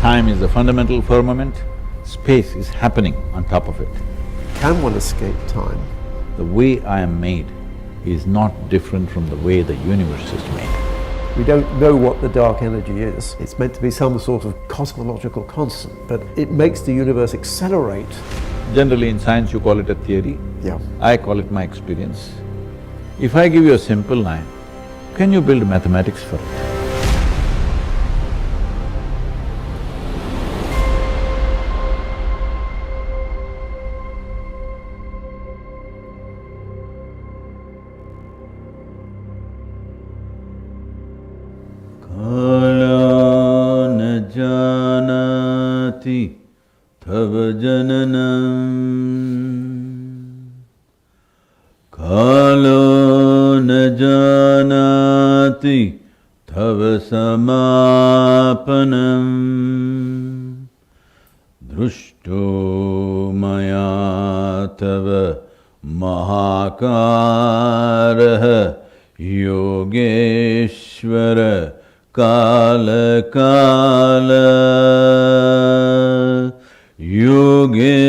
Time is the fundamental firmament, space is happening on top of it. Can one escape time? The way I am made is not different from the way the universe is made. We don't know what the dark energy is. It's meant to be some sort of cosmological constant, but it makes the universe accelerate. Generally in science you call it a theory. Yeah. I call it my experience. If I give you a simple line, can you build mathematics for it? Tava jananam Kalo na janati Tava samapanam Drushto maya tava mahakaraha Yogeshvara kala kala Yogeshvara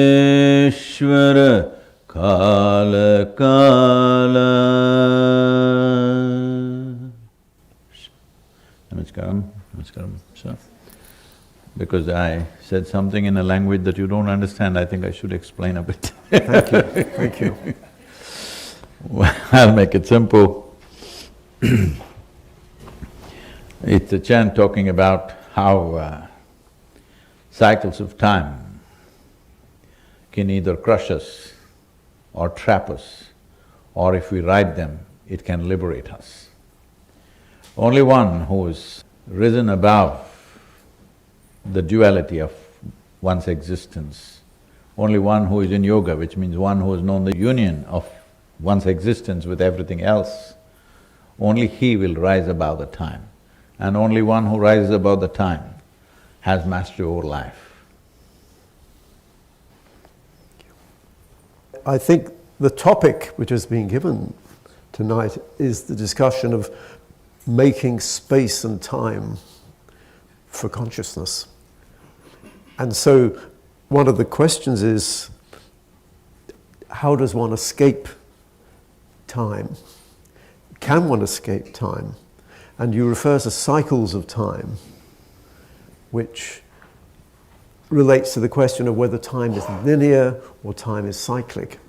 kala kala. Namaskaram, namaskaram, sir. Because I said something in a language that you don't understand, I think I should explain a bit. Thank you, thank you. Well, I'll make it simple. It's a chant talking about how cycles of time can either crush us or trap us, or if we ride them, it can liberate us. Only one who is risen above the duality of one's existence, only one who is in yoga, which means one who has known the union of one's existence with everything else, only he will rise above the time. And only one who rises above the time has mastery over life. I think the topic which has been given tonight is the discussion of making space and time for consciousness. And so one of the questions is, how does one escape time? Can one escape time? And you refer to cycles of time, which relates to the question of whether time is linear or time is cyclic,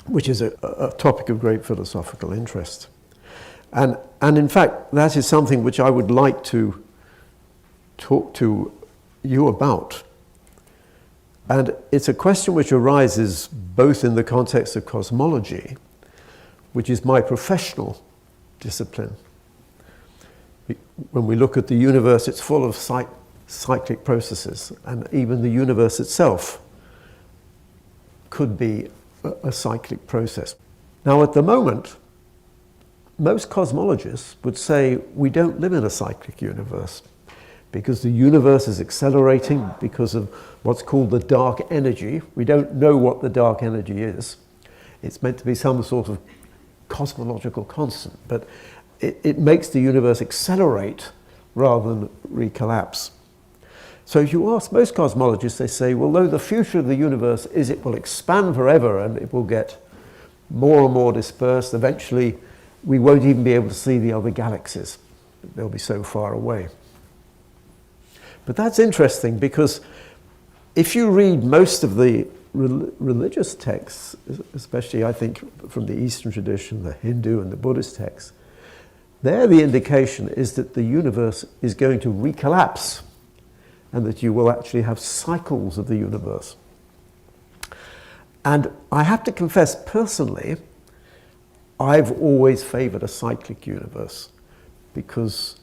which is a topic of great philosophical interest. And in fact, that is something which I would like to talk to you about. And it's a question which arises both in the context of cosmology, which is my professional discipline. When we look at the universe, it's full of cyclic processes, and even the universe itself could be a cyclic process. Now, at the moment, most cosmologists would say we don't live in a cyclic universe because the universe is accelerating because of what's called the dark energy. We don't know what the dark energy is. It's meant to be some sort of cosmological constant, but it makes the universe accelerate rather than recollapse. So if you ask most cosmologists, they say, well, no, the future of the universe is it will expand forever and it will get more and more dispersed. Eventually, we won't even be able to see the other galaxies. They'll be so far away. But that's interesting because if you read most of the religious texts, especially I think from the Eastern tradition, the Hindu and the Buddhist texts, there the indication is that the universe is going to recollapse and that you will actually have cycles of the universe. And I have to confess, personally, I've always favored a cyclic universe because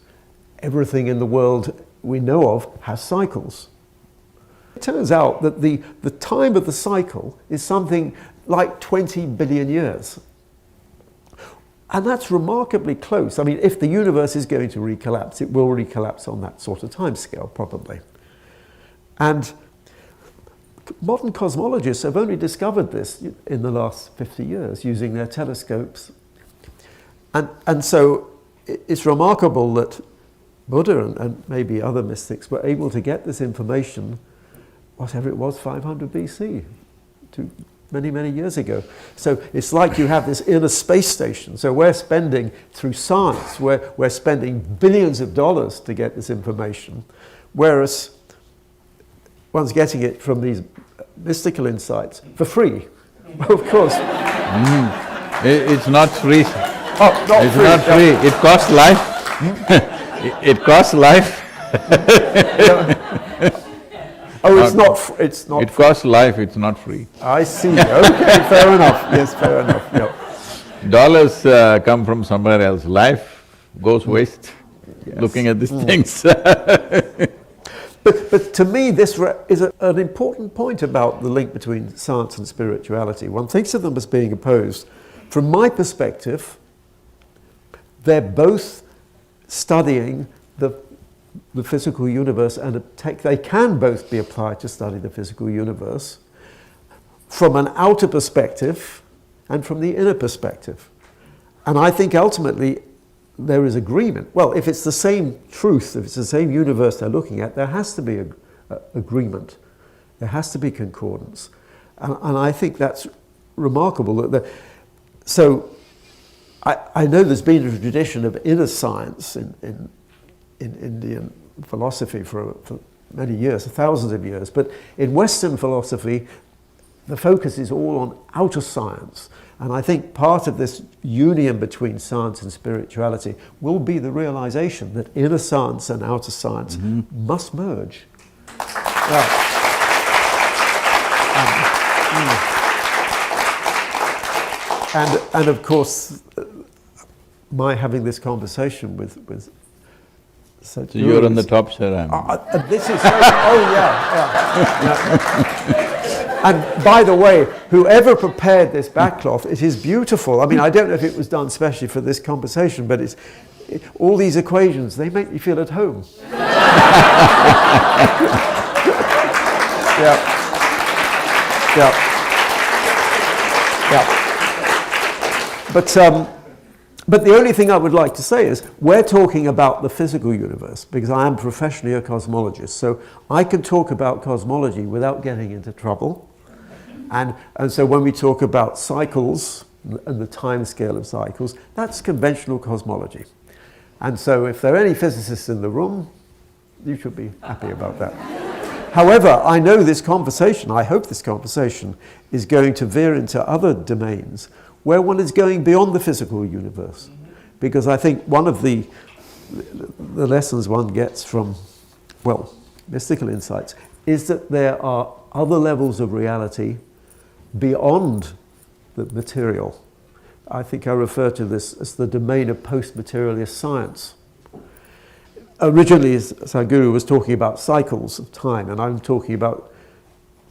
everything in the world we know of has cycles. It turns out that the time of the cycle is something like 20 billion years. And that's remarkably close. I mean, if the universe is going to recollapse, it will recollapse on that sort of time scale, probably. And modern cosmologists have only discovered this in the last 50 years using their telescopes. And so it's remarkable that Buddha and maybe other mystics were able to get this information, whatever it was, 500 BC, to many, many years ago. So it's like you have this inner space station. So we're spending, through science, we're spending billions of dollars to get this information, whereas one's getting it from these mystical insights for free. Of course. It's not free. Oh, not It's free. not free. It costs life. It costs life. Oh, it's not. It costs life, it's not free. I see. Okay, fair enough. Yes, fair enough. Yeah. Dollars come from somewhere else. Life goes waste looking at these things. But to me, this is an important point about the link between science and spirituality. One thinks of them as being opposed. From my perspective, they're both studying the physical universe, and they can both be applied to study the physical universe from an outer perspective and from the inner perspective. And I think ultimately there is agreement. Well, if it's the same truth, if it's the same universe they're looking at, there has to be agreement. There has to be concordance. And I think that's remarkable. So I know there's been a tradition of inner science in Indian philosophy for many years, thousands of years, but in Western philosophy, the focus is all on outer science. And I think part of this union between science and spirituality will be the realization that inner science and outer science must merge. And of course, my having this conversation with So you're on the top, sir. This is And by the way, whoever prepared this backcloth, it is beautiful. I mean, I don't know if it was done especially for this conversation, but all these equations, they make me feel at home. But the only thing I would like to say is, we're talking about the physical universe, because I am professionally a cosmologist, so I can talk about cosmology without getting into trouble. And so when we talk about cycles and the time scale of cycles, that's conventional cosmology. And so if there are any physicists in the room, you should be happy about that. However, I know this conversation, I hope this conversation is going to veer into other domains where one is going beyond the physical universe. Because I think one of the lessons one gets from, well, mystical insights is that there are other levels of reality beyond the material. I think I refer to this as the domain of post-materialist science. Originally, Sadhguru was talking about cycles of time, and I'm talking about,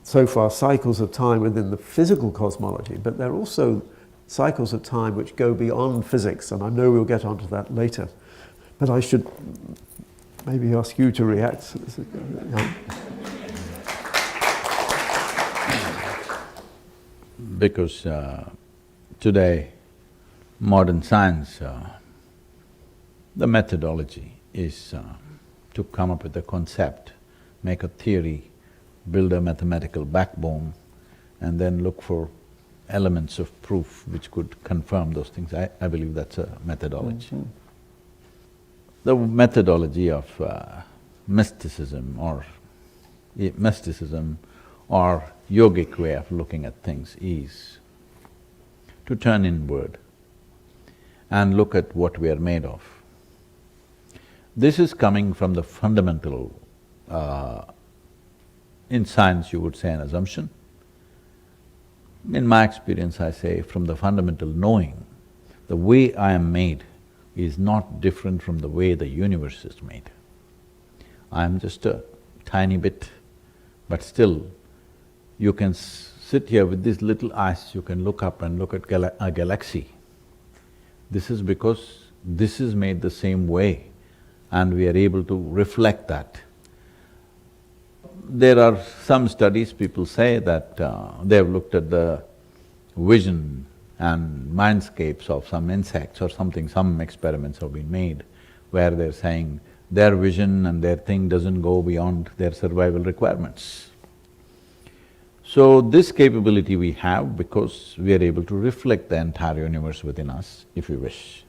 so far, cycles of time within the physical cosmology, but there are also cycles of time which go beyond physics, and I know we'll get onto that later. But I should maybe ask you to react. Because today, modern science, the methodology is to come up with a concept, make a theory, build a mathematical backbone, and then look for elements of proof which could confirm those things. I believe that's a methodology. The methodology of mysticism or yogic way of looking at things is to turn inward and look at what we are made of. This is coming from the fundamental, in science you would say an assumption. In my experience, I say from the fundamental knowing, the way I am made is not different from the way the universe is made. I am just a tiny bit, but still, you can sit here with these little eyes, you can look up and look at a galaxy. This is because this is made the same way, and we are able to reflect that. There are some studies, people say that they have looked at the vision and mindscapes of some insects or something, some experiments have been made where they're saying their vision and their thing doesn't go beyond their survival requirements. So this capability we have because we are able to reflect the entire universe within us, if we wish.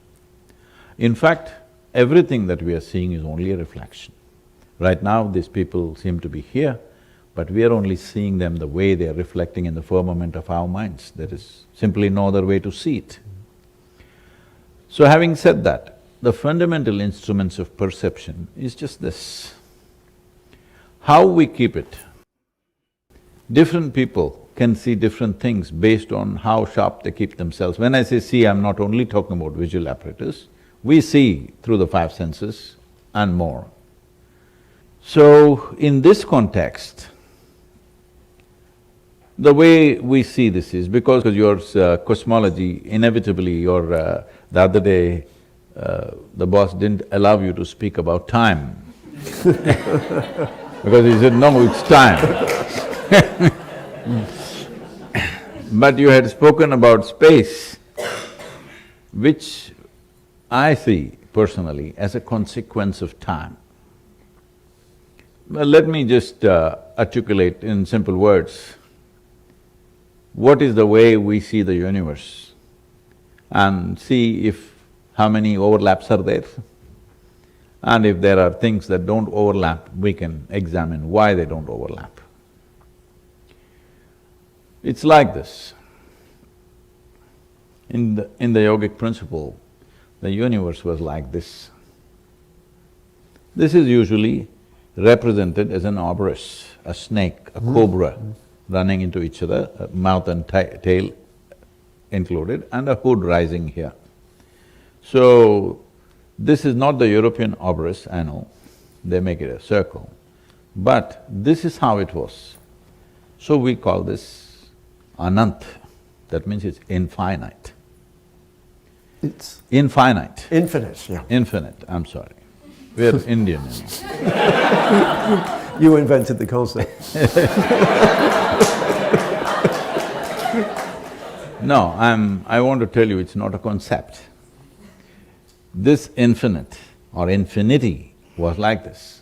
In fact, everything that we are seeing is only a reflection. Right now, these people seem to be here, but we are only seeing them the way they are reflecting in the firmament of our minds. There is simply no other way to see it. So having said that, the fundamental instruments of perception is just this. How we keep it. Different people can see different things based on how sharp they keep themselves. When I say see, I'm not only talking about visual apparatus. We see through the five senses and more. So, in this context, the way we see this is because your cosmology, inevitably the other day, the boss didn't allow you to speak about time because he said, no, it's time. But you had spoken about space, which I see personally as a consequence of time. Well, let me just articulate in simple words what is the way we see the universe and see if how many overlaps are there. And if there are things that don't overlap, we can examine why they don't overlap. It's like this. In the yogic principle, the universe was like this. This is usually represented as an arborist, a snake, a cobra running into each other, mouth and tail included, and a hood rising here. So, this is not the European arborist, I know, they make it a circle, but this is how it was. So we call this Anant, that means it's infinite. It's infinite. infinite, yeah. Infinite, I'm sorry. We're Indian, you know. You invented the concept. No, I want to tell you it's not a concept. This infinite or infinity was like this.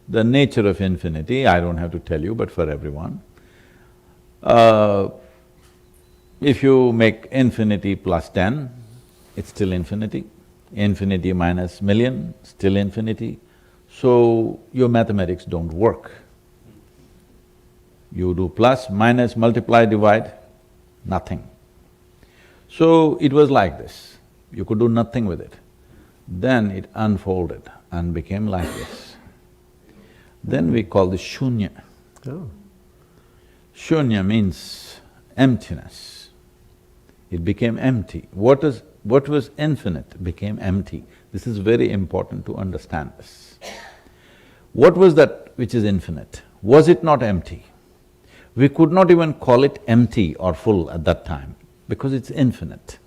The nature of infinity, I don't have to tell you, but for everyone. If you make infinity plus 10, it's still infinity. Infinity minus million, still infinity. So, your mathematics don't work. You do plus, minus, multiply, divide, nothing. So, it was like this. You could do nothing with it. Then it unfolded and became like this. Then we call this shunya. Oh. Shunya means emptiness. It became empty. What was infinite became empty. This is very important to understand this. What was that which is infinite? Was it not empty? We could not even call it empty or full at that time because it's infinite.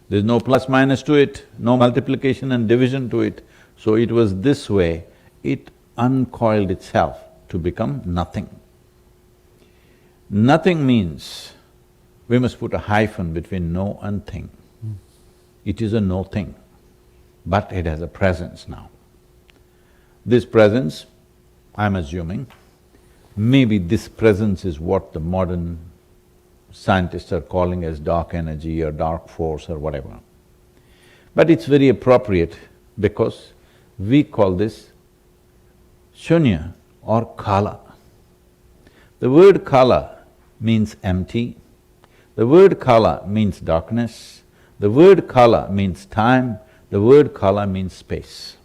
There's no plus minus to it, no multiplication and division to it. So it was this way, it uncoiled itself to become nothing. Nothing means we must put a hyphen between no and thing. It is a no thing, but it has a presence now. This presence, I'm assuming, maybe this presence is what the modern scientists are calling as dark energy or dark force or whatever. But it's very appropriate because we call this shunya or kala. The word kala means empty, the word kala means darkness, the word kala means time, the word kala means space.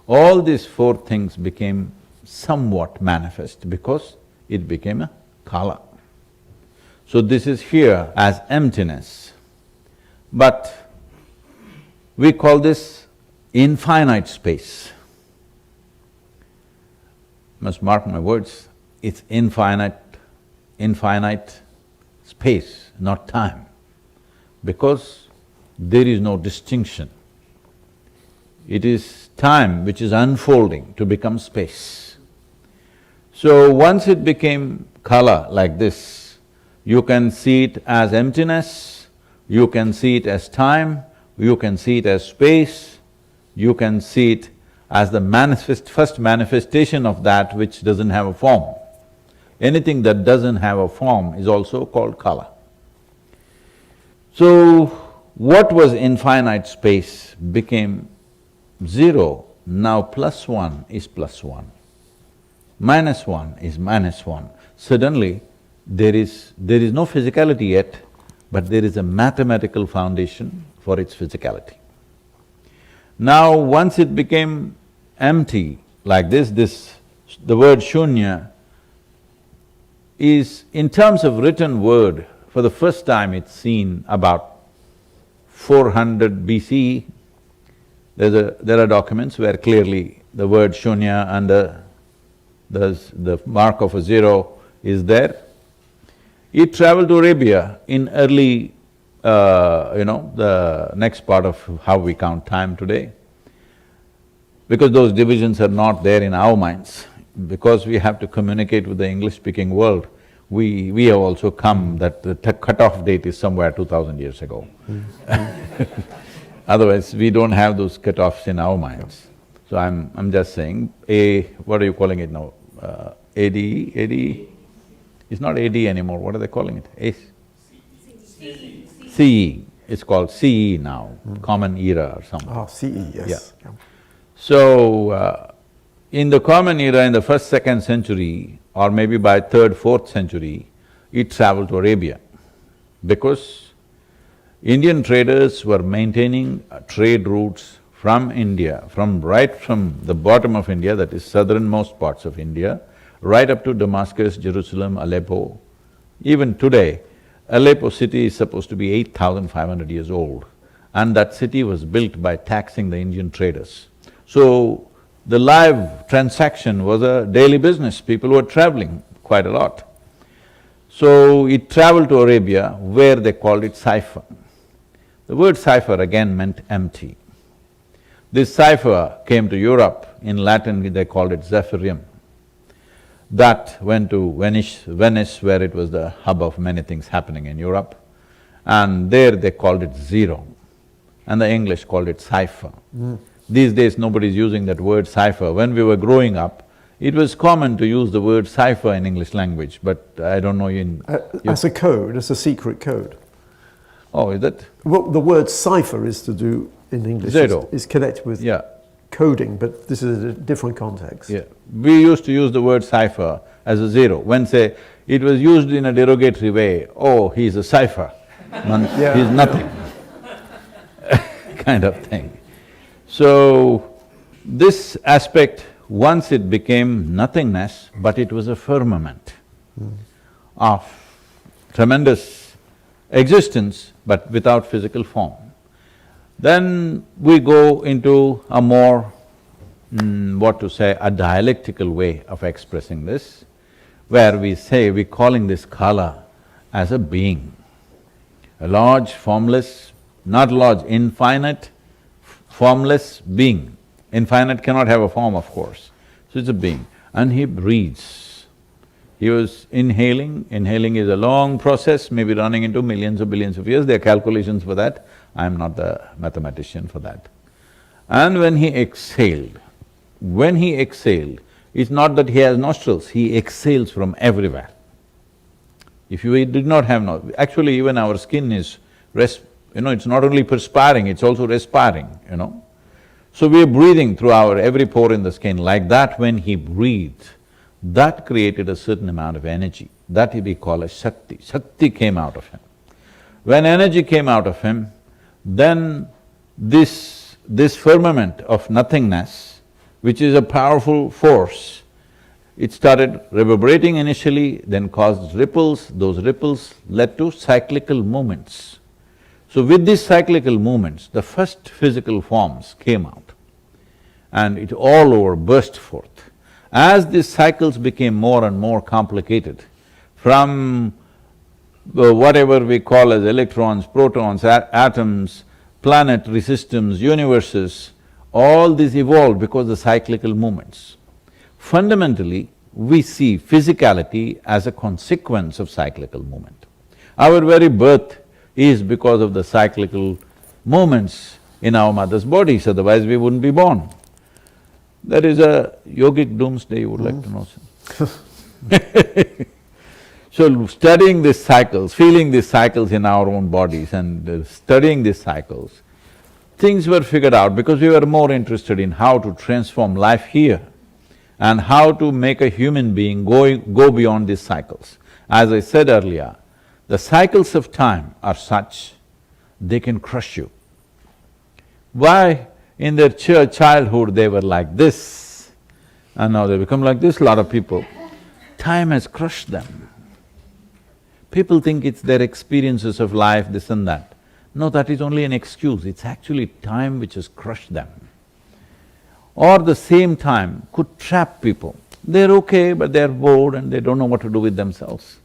All these four things became somewhat manifest because it became a kala. So this is here as emptiness, but we call this infinite space. Must mark my words, it's infinite space, not time, because there is no distinction. It is time which is unfolding to become space. So once it became kala like this, you can see it as emptiness, you can see it as time, you can see it as space, you can see it as the first manifestation of that which doesn't have a form. Anything that doesn't have a form is also called kala. So, what was infinite space became zero, now +1 is +1. -1 is -1. Suddenly, there is no physicality yet, but there is a mathematical foundation for its physicality. Now, once it became empty like this, the word shunya is, in terms of written word, for the first time it's seen about 400 BCE. There are documents where clearly the word shunya and the mark of a zero is there. It traveled to Arabia in early, the next part of how we count time today. Because those divisions are not there in our minds, because we have to communicate with the English-speaking world, we have also come that the cut-off date is somewhere 2000 years ago. Otherwise, we don't have those cut-offs in our minds. So I'm just saying, what are you calling it now? AD? It's not AD anymore, what are they calling it? CE. It's called CE now, Common Era or something. Ah, CE, yes. Yeah. So, in the Common Era, in the first, second century, or maybe by third, fourth century, it traveled to Arabia, because Indian traders were maintaining trade routes from India, right from the bottom of India, that is southernmost parts of India, right up to Damascus, Jerusalem, Aleppo. Even today, Aleppo city is supposed to be 8,500 years old, and that city was built by taxing the Indian traders. So, the live transaction was a daily business, people were traveling quite a lot. So, it traveled to Arabia, where they called it cipher. The word cipher again meant empty. This cipher came to Europe, in Latin they called it Zephyrium. That went to Venice, where it was the hub of many things happening in Europe, and there they called it zero, and the English called it cipher. These days nobody's using that word cipher. When we were growing up, it was common to use the word cipher in English language, but I don't know in… As a code, as a secret code. Oh, is it? Well, the word cipher is to do, in English, Zero. is connected with Yeah. coding, but this is a different context. Yeah. We used to use the word cipher as a zero. When say, it was used in a derogatory way, oh, he's a cipher, he's nothing kind of thing. So, this aspect, once it became nothingness, but it was a firmament of tremendous existence, but without physical form. Then we go into a more, a dialectical way of expressing this, where we're calling this kala as a being, a large, formless, not large, infinite, formless being. Infinite cannot have a form, of course, so it's a being. And he breathes. He was inhaling is a long process, maybe running into millions or billions of years, there are calculations for that, I'm not the mathematician for that. And when he exhaled, it's not that he has nostrils, he exhales from everywhere. If we did not have actually even our skin is it's not only perspiring, it's also respiring, So we are breathing through our every pore in the skin. Like that, when he breathed, that created a certain amount of energy. That we call as Shakti. Shakti came out of him. When energy came out of him, then this firmament of nothingness, which is a powerful force, it started reverberating initially, then caused ripples, those ripples led to cyclical movements. So with these cyclical movements, the first physical forms came out and it all over burst forth. As these cycles became more and more complicated, from whatever we call as electrons, protons, atoms, planetary systems, universes, all these evolved because of the cyclical movements. Fundamentally, we see physicality as a consequence of cyclical movement. Our very birth is because of the cyclical movements in our mother's bodies, otherwise we wouldn't be born. There is a yogic doomsday you would like to know, sir. So studying these cycles, feeling these cycles in our own bodies and studying these cycles, things were figured out because we were more interested in how to transform life here and how to make a human being go beyond these cycles. As I said earlier, the cycles of time are such, they can crush you. Why in their childhood they were like this and now they become like this, a lot of people. Time has crushed them. People think it's their experiences of life, this and that. No, that is only an excuse, it's actually time which has crushed them. Or the same time could trap people. They're okay, but they're bored and they don't know what to do with themselves.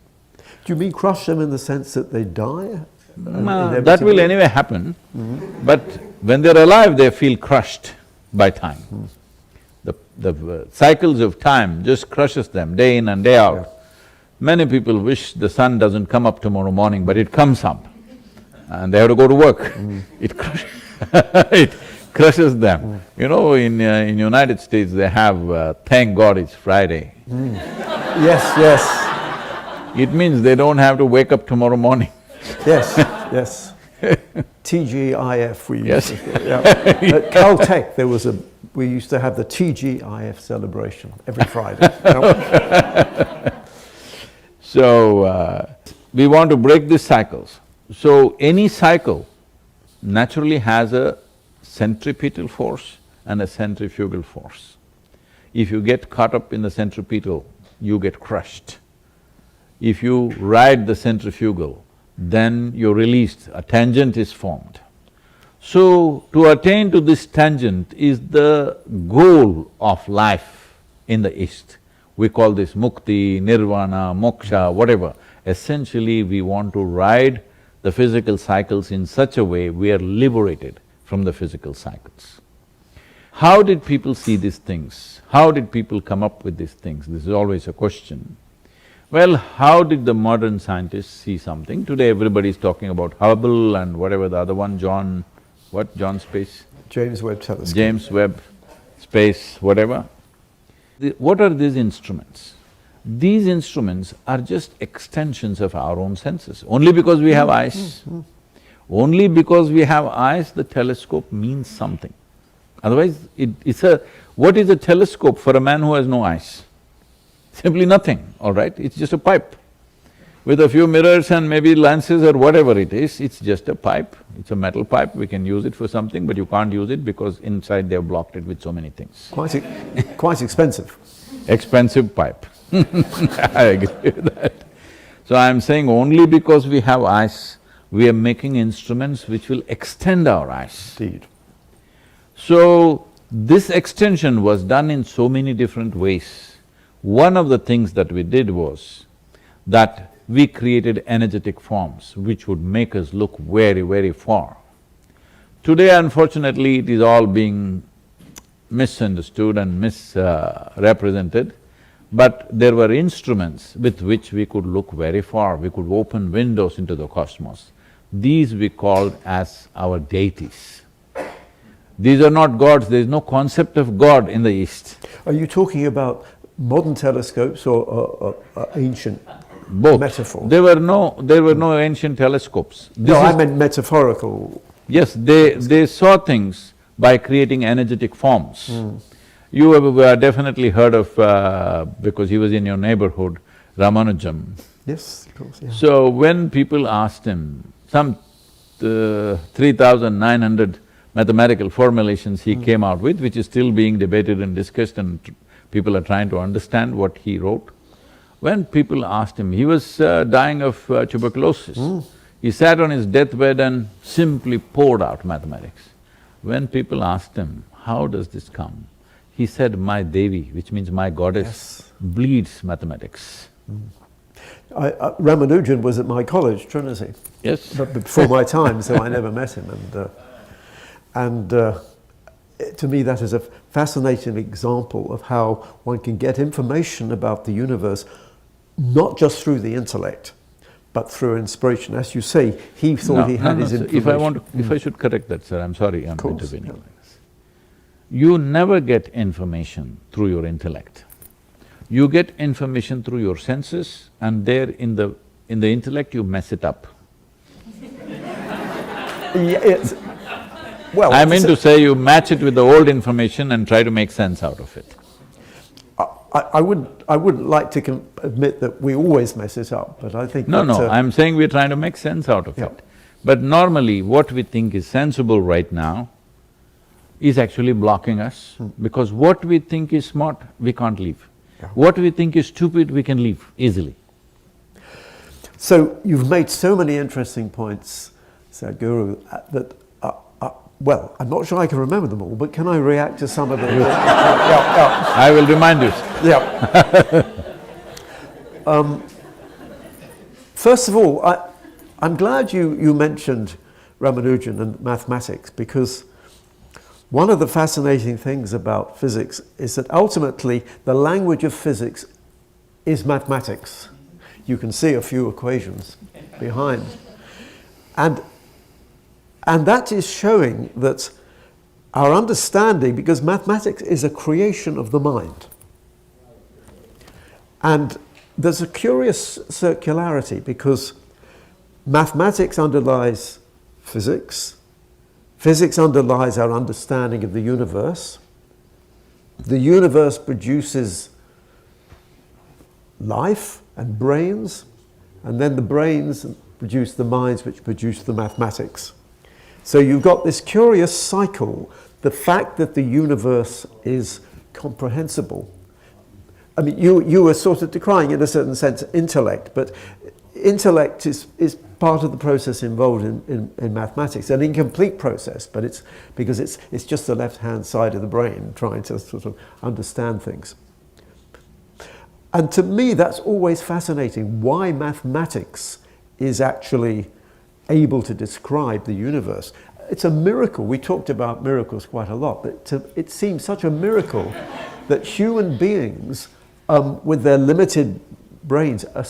Do you mean crush them in the sense that they die? That will anyway happen, but when they're alive, they feel crushed by time. The cycles of time just crushes them day in and day out. Yeah. Many people wish the sun doesn't come up tomorrow morning, but it comes up and they have to go to work. It crushes them. You know, in United States they have, thank God it's Friday. Yes, yes. It means they don't have to wake up tomorrow morning. Yes, yes. TGIF we used Yes. to… Yeah. At Caltech we used to have the TGIF celebration every Friday. So, we want to break these cycles. So, any cycle naturally has a centripetal force and a centrifugal force. If you get caught up in the centripetal, you get crushed. If you ride the centrifugal, then you're released, a tangent is formed. So, to attain to this tangent is the goal of life in the East. We call this mukti, nirvana, moksha, whatever. Essentially, we want to ride the physical cycles in such a way we are liberated from the physical cycles. How did people see these things? How did people come up with these things? This is always a question. Well, how did the modern scientists see something? Today everybody is talking about Hubble and whatever the other one, John Space? James Webb Telescope. James Webb Space, whatever. What are these instruments? These instruments are just extensions of our own senses, only because we have eyes. Only because we have eyes, the telescope means something. Otherwise, what is a telescope for a man who has no eyes? Simply nothing, all right? It's just a pipe. With a few mirrors and maybe lenses or whatever it is, it's just a pipe. It's a metal pipe, we can use it for something, but you can't use it because inside they've blocked it with so many things. Quite expensive. Expensive pipe. I agree with that. So I'm saying only because we have eyes, we are making instruments which will extend our eyes. Indeed. So, this extension was done in so many different ways. One of the things that we did was that we created energetic forms which would make us look very, very far. Today, unfortunately, it is all being misunderstood and misrepresented, but there were instruments with which we could look very far, we could open windows into the cosmos. These we called as our deities. These are not gods, there is no concept of God in the East. Are you talking about modern telescopes or ancient Both. metaphor? There were no ancient telescopes. I meant metaphorical. Yes, they saw things by creating energetic forms. You have definitely heard of, because he was in your neighborhood, Ramanujam. Yes, of course, yeah. So when people asked him, some 3,900 mathematical formulations he came out with, which is still being debated and discussed and people are trying to understand what he wrote. When people asked him, he was dying of tuberculosis. He sat on his deathbed and simply poured out mathematics. When people asked him, how does this come? He said, my Devi, which means my goddess, bleeds mathematics. Ramanujan was at my college, Trinity. Yes. But before my time, so I never met him. To me that is a fascinating example of how one can get information about the universe not just through the intellect, but through inspiration. As you say, he thought he had his information. If I should correct that, sir, I'm sorry I'm intervening like this. You never get information through your intellect. You get information through your senses, and there in the intellect you mess it up. Well, I mean to say you match it with the old information and try to make sense out of it. I wouldn't like to admit that we always mess it up, but I think No, that, no, I'm saying we're trying to make sense out of yeah. it. But normally what we think is sensible right now is actually blocking us, because what we think is smart, we can't leave. Yeah. What we think is stupid, we can leave easily. So you've made so many interesting points, Sadhguru, that well, I'm not sure I can remember them all, but can I react to some of them? Yeah. I will remind you. Yeah. First of all, I'm glad you mentioned Ramanujan and mathematics, because one of the fascinating things about physics is that ultimately the language of physics is mathematics. You can see a few equations behind. And that is showing that our understanding, because mathematics is a creation of the mind. And there's a curious circularity, because mathematics underlies physics, physics underlies our understanding of the universe produces life and brains, and then the brains produce the minds which produce the mathematics. So you've got this curious cycle, the fact that the universe is comprehensible. I mean, you were sort of decrying, in a certain sense, intellect, but intellect is part of the process involved in mathematics, an incomplete process, but it's because it's just the left-hand side of the brain trying to sort of understand things. And to me, that's always fascinating, why mathematics is actually able to describe the universe. It's a miracle. We talked about miracles quite a lot, but it seems such a miracle that human beings, with their limited brains, are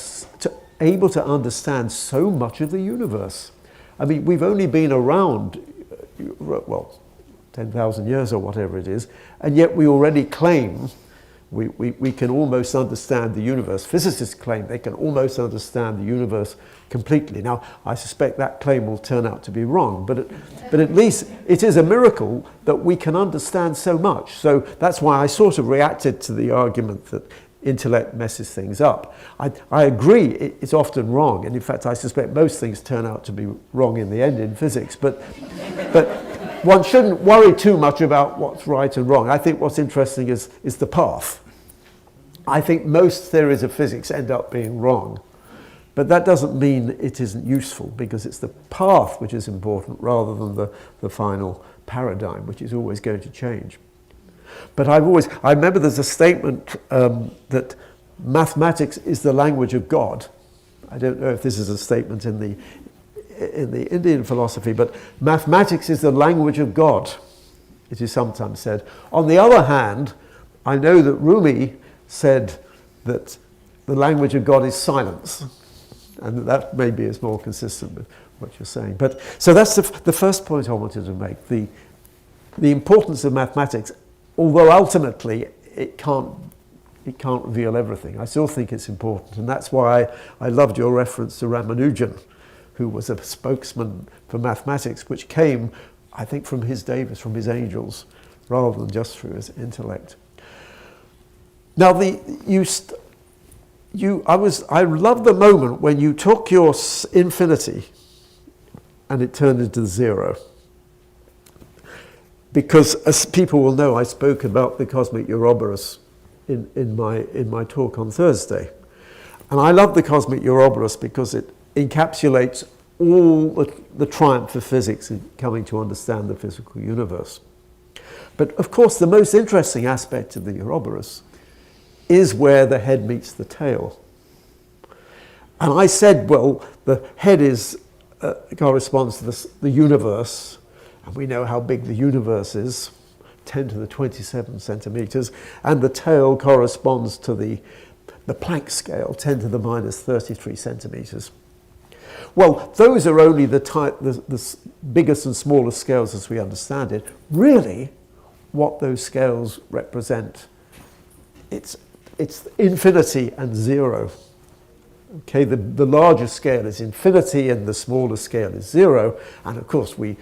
able to understand so much of the universe. I mean, we've only been around, well, 10,000 years or whatever it is, and yet we already claim we can almost understand the universe. Physicists claim they can almost understand the universe completely. Now, I suspect that claim will turn out to be wrong, but at least it is a miracle that we can understand so much. So that's why I sort of reacted to the argument that intellect messes things up. I agree it's often wrong, and in fact I suspect most things turn out to be wrong in the end in physics, but one shouldn't worry too much about what's right and wrong. I think what's interesting is the path. I think most theories of physics end up being wrong, but that doesn't mean it isn't useful, because it's the path which is important rather than the final paradigm, which is always going to change. But I remember there's a statement that mathematics is the language of God. I don't know if this is a statement in the Indian philosophy, but mathematics is the language of God, it is sometimes said. On the other hand, I know that Rumi said that the language of God is silence, and that maybe is more consistent with what you're saying. But so that's the first point I wanted to make, the importance of mathematics, although ultimately it can't reveal everything. I still think it's important, and that's why I loved your reference to Ramanujan, who was a spokesman for mathematics, which came, I think, from his Davis, from his angels, rather than just through his intellect. Now, I love the moment when you took your infinity and it turned into zero. Because, as people will know, I spoke about the cosmic Ouroboros in my talk on Thursday. And I love the cosmic Ouroboros because it encapsulates all the triumph of physics in coming to understand the physical universe. But of course, the most interesting aspect of the Ouroboros is where the head meets the tail. And I said, well, the head corresponds to the universe, and we know how big the universe is, 10 to the 27 centimeters, and the tail corresponds to the Planck scale, 10 to the minus 33 centimeters. Well, those are only the biggest and smallest scales as we understand it. Really, what those scales represent. It's infinity and zero. Okay, the larger scale is infinity and the smaller scale is zero, and of course we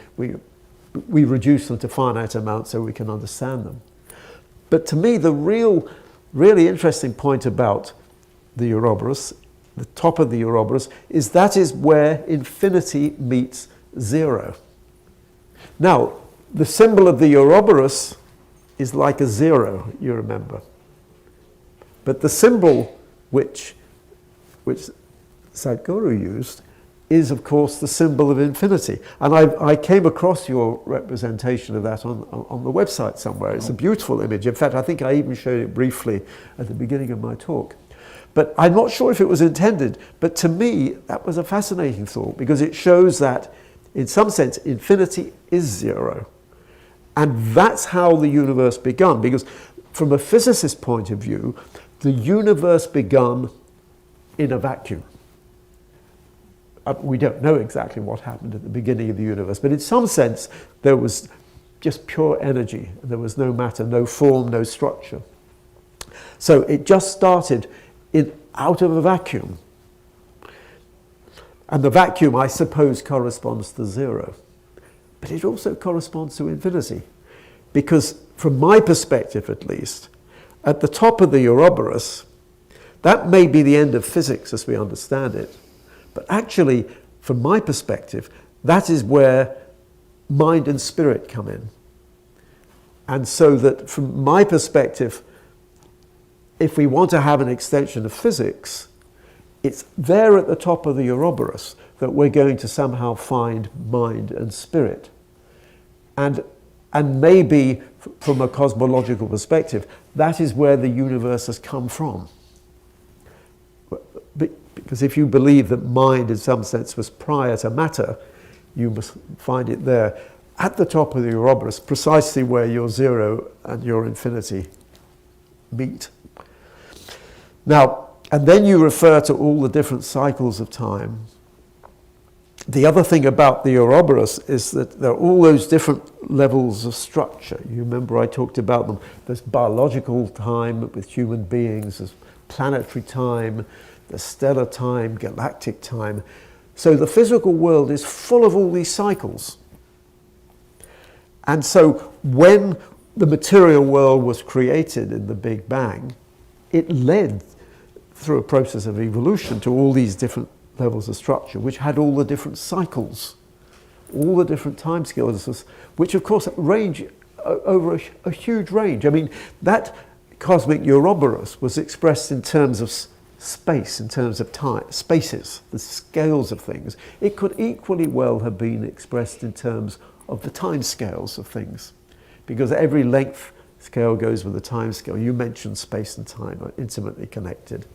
reduce them to finite amounts so we can understand them. But to me, the really interesting point about the Ouroboros, the top of the Ouroboros, is that is where infinity meets zero. Now, the symbol of the Ouroboros is like a zero, you remember. But the symbol which Sadhguru used is, of course, the symbol of infinity. And I came across your representation of that on the website somewhere. It's a beautiful image. In fact, I think I even showed it briefly at the beginning of my talk. But I'm not sure if it was intended, but to me, that was a fascinating thought, because it shows that, in some sense, infinity is zero. And that's how the universe began, because from a physicist's point of view, the universe began in a vacuum. We don't know exactly what happened at the beginning of the universe, but in some sense there was just pure energy. There was no matter, no form, no structure. So it just started out of a vacuum. And the vacuum, I suppose, corresponds to zero. But it also corresponds to infinity. Because from my perspective at least, at the top of the Ouroboros, that may be the end of physics as we understand it. But actually, from my perspective, that is where mind and spirit come in. And so that from my perspective, if we want to have an extension of physics, it's there at the top of the Ouroboros that we're going to somehow find mind and spirit. And maybe from a cosmological perspective, that is where the universe has come from. Because if you believe that mind in some sense was prior to matter, you must find it there at the top of the Ouroboros, precisely where your zero and your infinity meet. Now, and then you refer to all the different cycles of time. The other thing about the Ouroboros is that there are all those different levels of structure. You remember I talked about them. There's biological time with human beings, there's planetary time, the stellar time, galactic time. So the physical world is full of all these cycles. And so when the material world was created in the Big Bang, it led through a process of evolution to all these different levels of structure, which had all the different cycles, all the different time scales, which of course range over a huge range. I mean, that cosmic Ouroboros was expressed in terms of space, in terms of time, spaces, the scales of things. It could equally well have been expressed in terms of the time scales of things, because every length scale goes with a time scale. You mentioned space and time are intimately connected.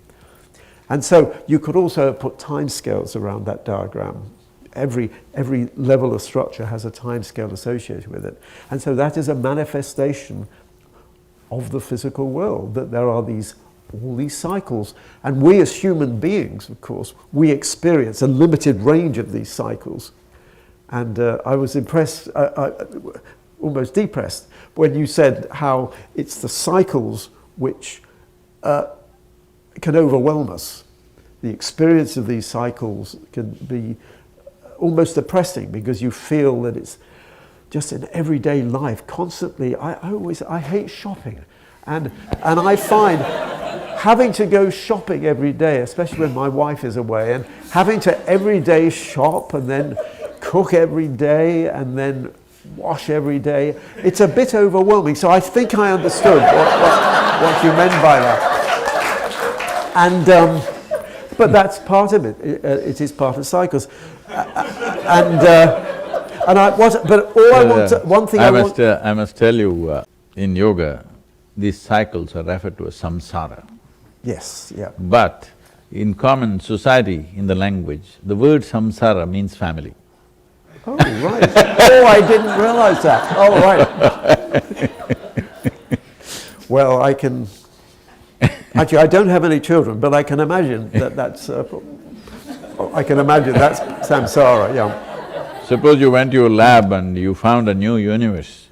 And so you could also put time scales around that diagram. Every level of structure has a time scale associated with it. And so that is a manifestation of the physical world, that there are all these cycles. And we as human beings, of course, we experience a limited range of these cycles. And I was impressed, almost depressed, when you said how it's the cycles which can overwhelm us. The experience of these cycles can be almost depressing, because you feel that it's just in everyday life constantly. I hate shopping, and I find having to go shopping every day, especially when my wife is away, and having to every day shop and then cook every day and then wash every day, it's a bit overwhelming. So I think I understood what you meant by that. And but that's part of it. It is part of cycles. I must tell you, in yoga, these cycles are referred to as samsara. Yes, yeah. But in common society, in the language, the word samsara means family. Oh, right. Oh, I didn't realize that. Oh, right. Well, I can… Actually, I don't have any children, but I can imagine that's samsara, yeah. Suppose you went to your lab and you found a new universe.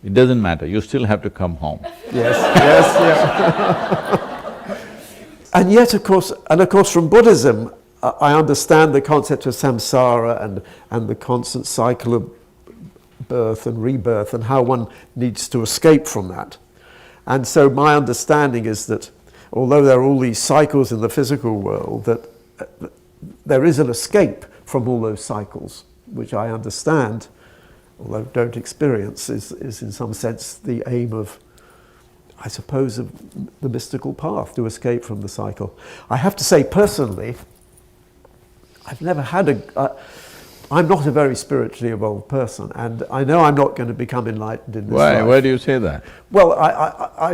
It doesn't matter, you still have to come home. Yes, yeah. And yet, of course, from Buddhism, I understand the concept of samsara and the constant cycle of birth and rebirth and how one needs to escape from that. And so my understanding is that although there are all these cycles in the physical world, that there is an escape from all those cycles, which I understand, although don't experience, is in some sense the aim of, I suppose, of the mystical path, to escape from the cycle. I have to say, personally, I've never had I'm not a very spiritually evolved person, and I know I'm not going to become enlightened in this life. Why do you say that? Well,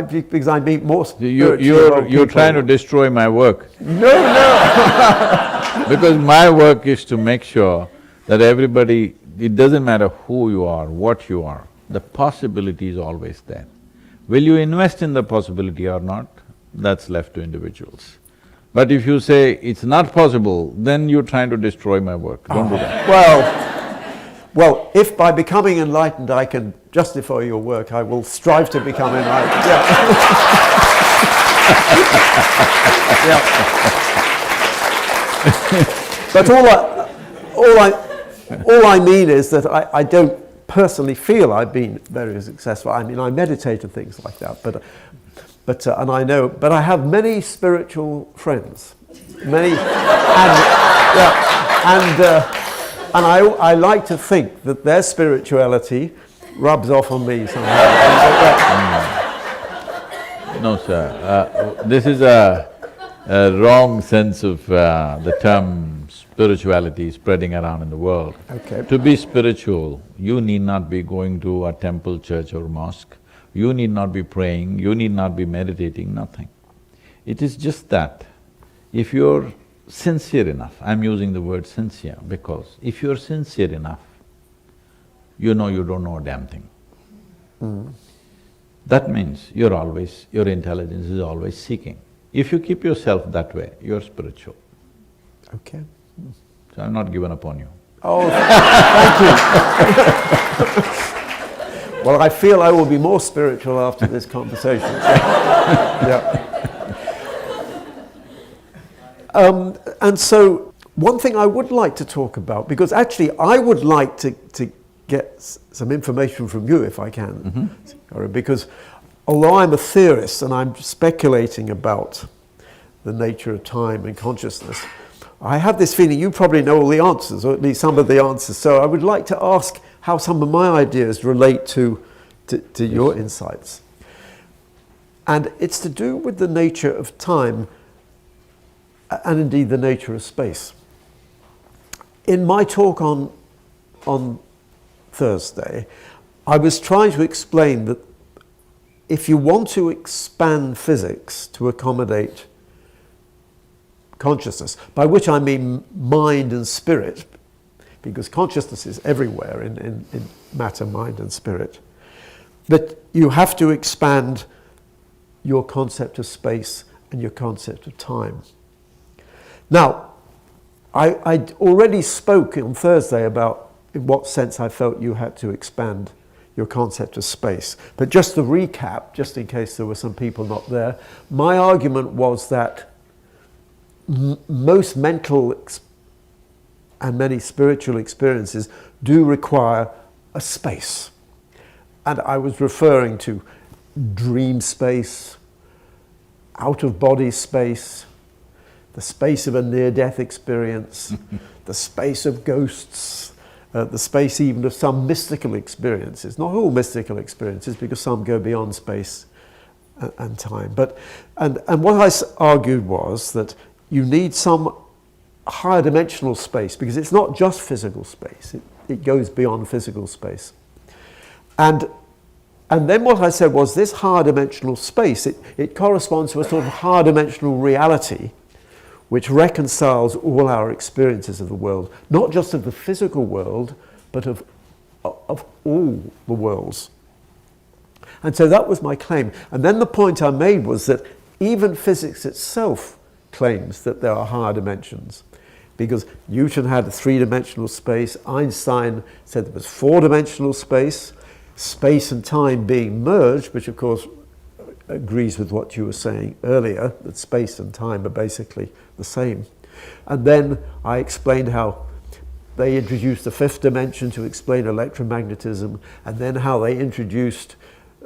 because I meet more spiritually evolved You're people. trying to destroy my work. No. Because my work is to make sure that everybody, it doesn't matter who you are, what you are, the possibility is always there. Will you invest in the possibility or not? That's left to individuals. But if you say it's not possible, then you're trying to destroy my work. Don't do that. Well, if by becoming enlightened I can justify your work, I will strive to become enlightened. Yeah. Yeah. But all I mean is that I don't personally feel I've been very successful. I mean, I meditate and things like that, but and I know, but I have many spiritual friends, many, and I like to think that their spirituality rubs off on me somehow. No, sir. This is a wrong sense of the term spirituality spreading around in the world. Okay. To be spiritual, you need not be going to a temple, church or mosque. You need not be praying, you need not be meditating, nothing. It is just that if you're sincere enough, I'm using the word sincere because if you're sincere enough, you know you don't know a damn thing. That means your intelligence is always seeking. If you keep yourself that way, you're spiritual. Okay. So I've not given up on you. Oh, thank you. Well, I feel I will be more spiritual after this conversation. Yeah. And so, one thing I would like to talk about, because actually I would like to get some information from you if I can, because although I'm a theorist and I'm speculating about the nature of time and consciousness, I have this feeling you probably know all the answers, or at least some of the answers, so I would like to ask how some of my ideas relate to your insights. And it's to do with the nature of time and indeed the nature of space. In my talk on Thursday, I was trying to explain that if you want to expand physics to accommodate consciousness, by which I mean mind and spirit, because consciousness is everywhere in matter, mind and spirit, that you have to expand your concept of space and your concept of time. Now, I already spoke on Thursday about in what sense I felt you had to expand your concept of space. But just to recap, just in case there were some people not there, my argument was that most mental and many spiritual experiences do require a space. And I was referring to dream space, out-of-body space, the space of a near-death experience, the space of ghosts, the space even of some mystical experiences. Not all mystical experiences, because some go beyond space and time. And what I argued was that you need some higher dimensional space, because it's not just physical space, it goes beyond physical space. And then what I said was this higher dimensional space, it corresponds to a sort of higher dimensional reality which reconciles all our experiences of the world, not just of the physical world, but of all the worlds. And so that was my claim. And then the point I made was that even physics itself claims that there are higher dimensions, because Newton had a three-dimensional space, Einstein said there was four-dimensional space, space and time being merged, which of course agrees with what you were saying earlier, that space and time are basically the same. And then I explained how they introduced the fifth dimension to explain electromagnetism, and then how they introduced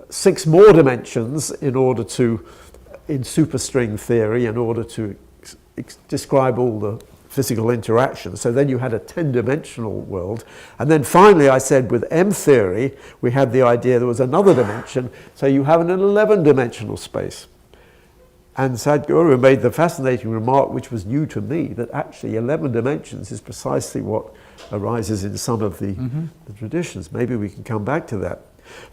6 more dimensions in superstring theory, in order to describe all the physical interactions. So then you had a 10-dimensional world. And then finally I said with M theory, we had the idea there was another dimension, so you have an 11-dimensional space. And Sadhguru made the fascinating remark, which was new to me, that actually 11 dimensions is precisely what arises in some of the traditions. Maybe we can come back to that.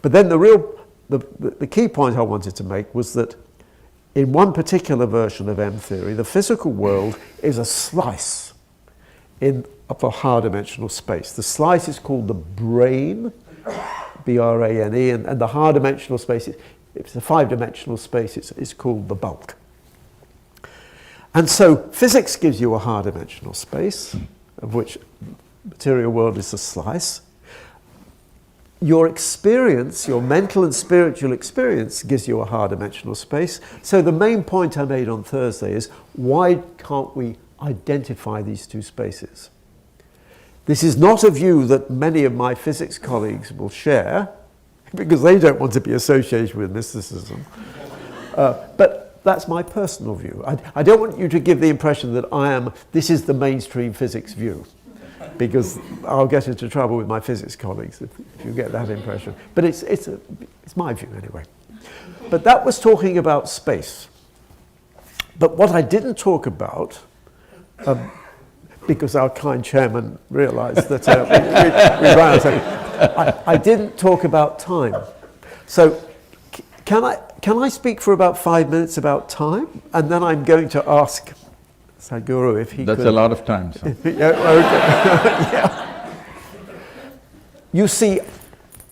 But then the key point I wanted to make was that in one particular version of M theory, the physical world is a slice of a higher dimensional space. The slice is called the brain, B-R-A-N-E, and the higher dimensional space, if it's a 5-dimensional space, it's called the bulk. And so physics gives you a higher dimensional space, of which material world is a slice. Your experience, your mental and spiritual experience, gives you a higher dimensional space. So the main point I made on Thursday is, why can't we identify these two spaces? This is not a view that many of my physics colleagues will share, because they don't want to be associated with mysticism. But that's my personal view. I don't want you to give the impression that this is the mainstream physics view, because I'll get into trouble with my physics colleagues if you get that impression. But it's my view anyway. But that was talking about space. But what I didn't talk about, because our kind chairman realized that we ran out of time, I didn't talk about time. So can I speak for about 5 minutes about time? And then I'm going to ask Sadhguru if he could... That's a lot of time, son. Yeah, okay. Yeah. You see,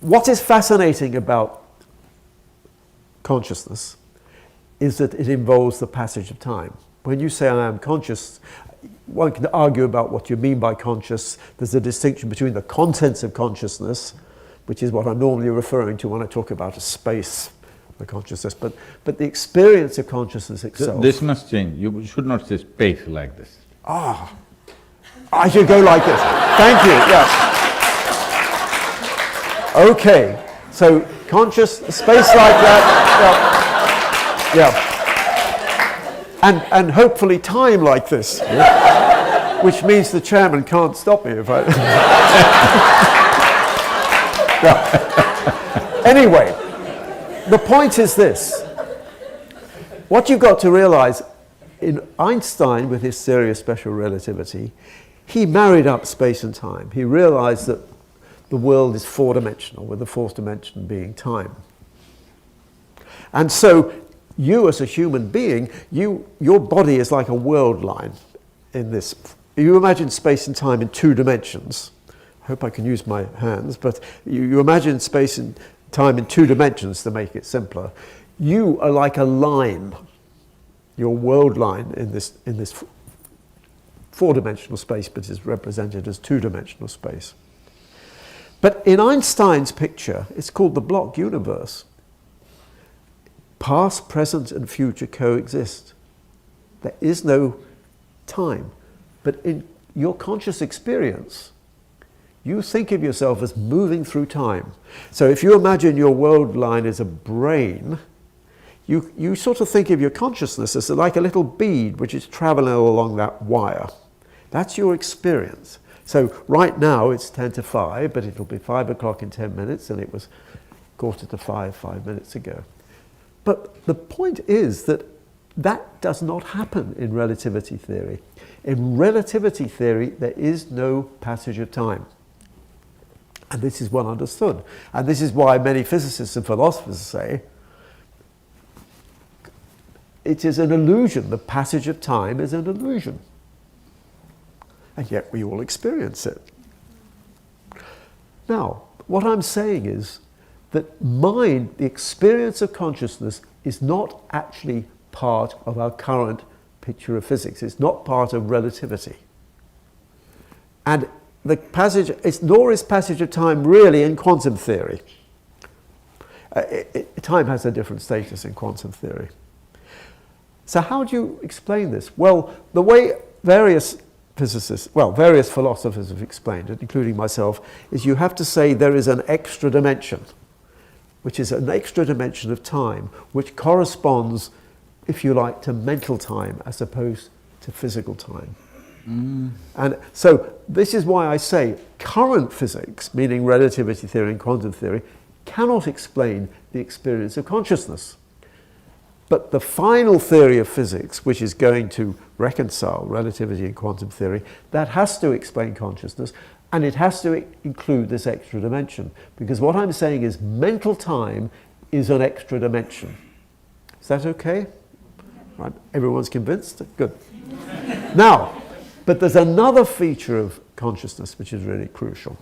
what is fascinating about consciousness is that it involves the passage of time. When you say I am conscious, one can argue about what you mean by conscious. There's a distinction between the contents of consciousness, which is what I'm normally referring to when I talk about a space of consciousness, but the experience of consciousness itself. This must change. You should not say space like this. Ah, I should go like this. Thank you, yeah. Okay, so conscious, space like that, yeah. And hopefully time like this, yeah? Which means the chairman can't stop me if I... Yeah. Anyway, the point is this. What you've got to realize, in Einstein, with his theory of special relativity, he married up space and time. He realized that the world is 4-dimensional, with the 4th dimension being time. And so you as a human being, your body is like a world line in this. You imagine space and time in 2 dimensions. I hope I can use my hands, but you imagine space and time in 2 dimensions to make it simpler. You are like a line, your world line in this 4-dimensional space, but is represented as 2-dimensional space. But in Einstein's picture, it's called the block universe. Past, present, and future coexist. There is no time. But in your conscious experience, you think of yourself as moving through time. So if you imagine your world line as a brain, you sort of think of your consciousness as like a little bead which is traveling along that wire. That's your experience. So right now it's 10 to 5, but it'll be 5 o'clock in 10 minutes, and it was 4:45 5 minutes ago. But the point is that does not happen in relativity theory. In relativity theory, there is no passage of time. And this is well understood. And this is why many physicists and philosophers say it is an illusion. The passage of time is an illusion. And yet we all experience it. Now, what I'm saying is that mind, the experience of consciousness, is not actually part of our current picture of physics. It's not part of relativity. And the passage, nor is passage of time really in quantum theory. Time has a different status in quantum theory. So how do you explain this? Well, the way various physicists, well, various philosophers have explained it, including myself, is you have to say there is an extra dimension, which is an extra dimension of time, which corresponds, if you like, to mental time as opposed to physical time. And so this is why I say current physics, meaning relativity theory and quantum theory, cannot explain the experience of consciousness. But the final theory of physics, which is going to reconcile relativity and quantum theory, that has to explain consciousness, and it has to include this extra dimension. Because what I'm saying is mental time is an extra dimension. Is that okay? Right? Everyone's convinced? Good. Now, but there's another feature of consciousness which is really crucial.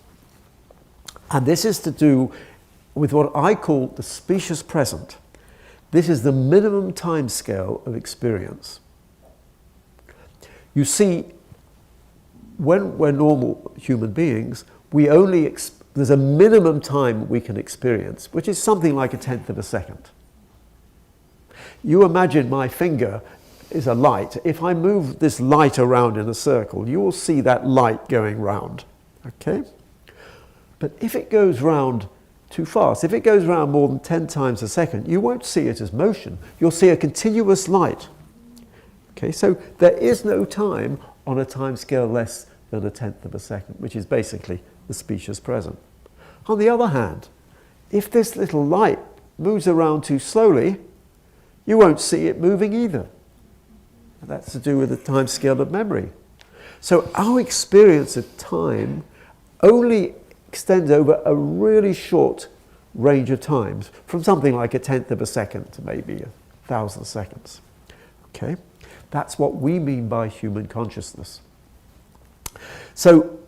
And this is to do with what I call the specious present. This is the minimum time scale of experience. You see, when we're normal human beings, we only there's a minimum time we can experience, which is something like 1/10 of a second. You imagine my finger is a light. If I move this light around in a circle, you will see that light going round, okay? But if it goes round too fast, if it goes round more than 10 times a second, you won't see it as motion. You'll see a continuous light. Okay, so there is no time on a time scale less than 1/10 of a second, which is basically the specious present. On the other hand, if this little light moves around too slowly, you won't see it moving either. And that's to do with the time scale of memory. So our experience of time only extends over a really short range of times, from something like 1/10 of a second to maybe 1,000 seconds. Okay? That's what we mean by human consciousness. So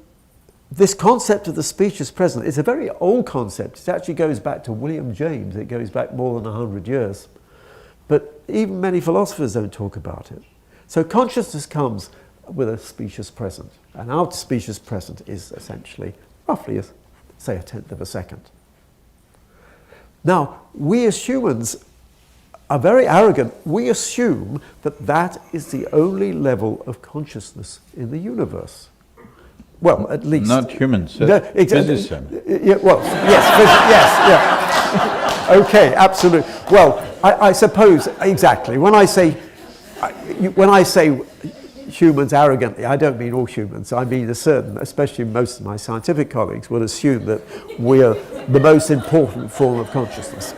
this concept of the specious present is a very old concept. It actually goes back to William James. It goes back more than 100 years. But even many philosophers don't talk about it. So consciousness comes with a specious present. And our specious present is essentially roughly, say, 1/10 of a second. Now, we as humans are very arrogant. We assume that that is the only level of consciousness in the universe. Well, at least... Not humans, no, exactly. Yeah, well, yes, yeah. Okay, absolutely. Well, I suppose, exactly. When I say humans arrogantly, I don't mean all humans. I mean a certain, especially most of my scientific colleagues, will assume that we are the most important form of consciousness.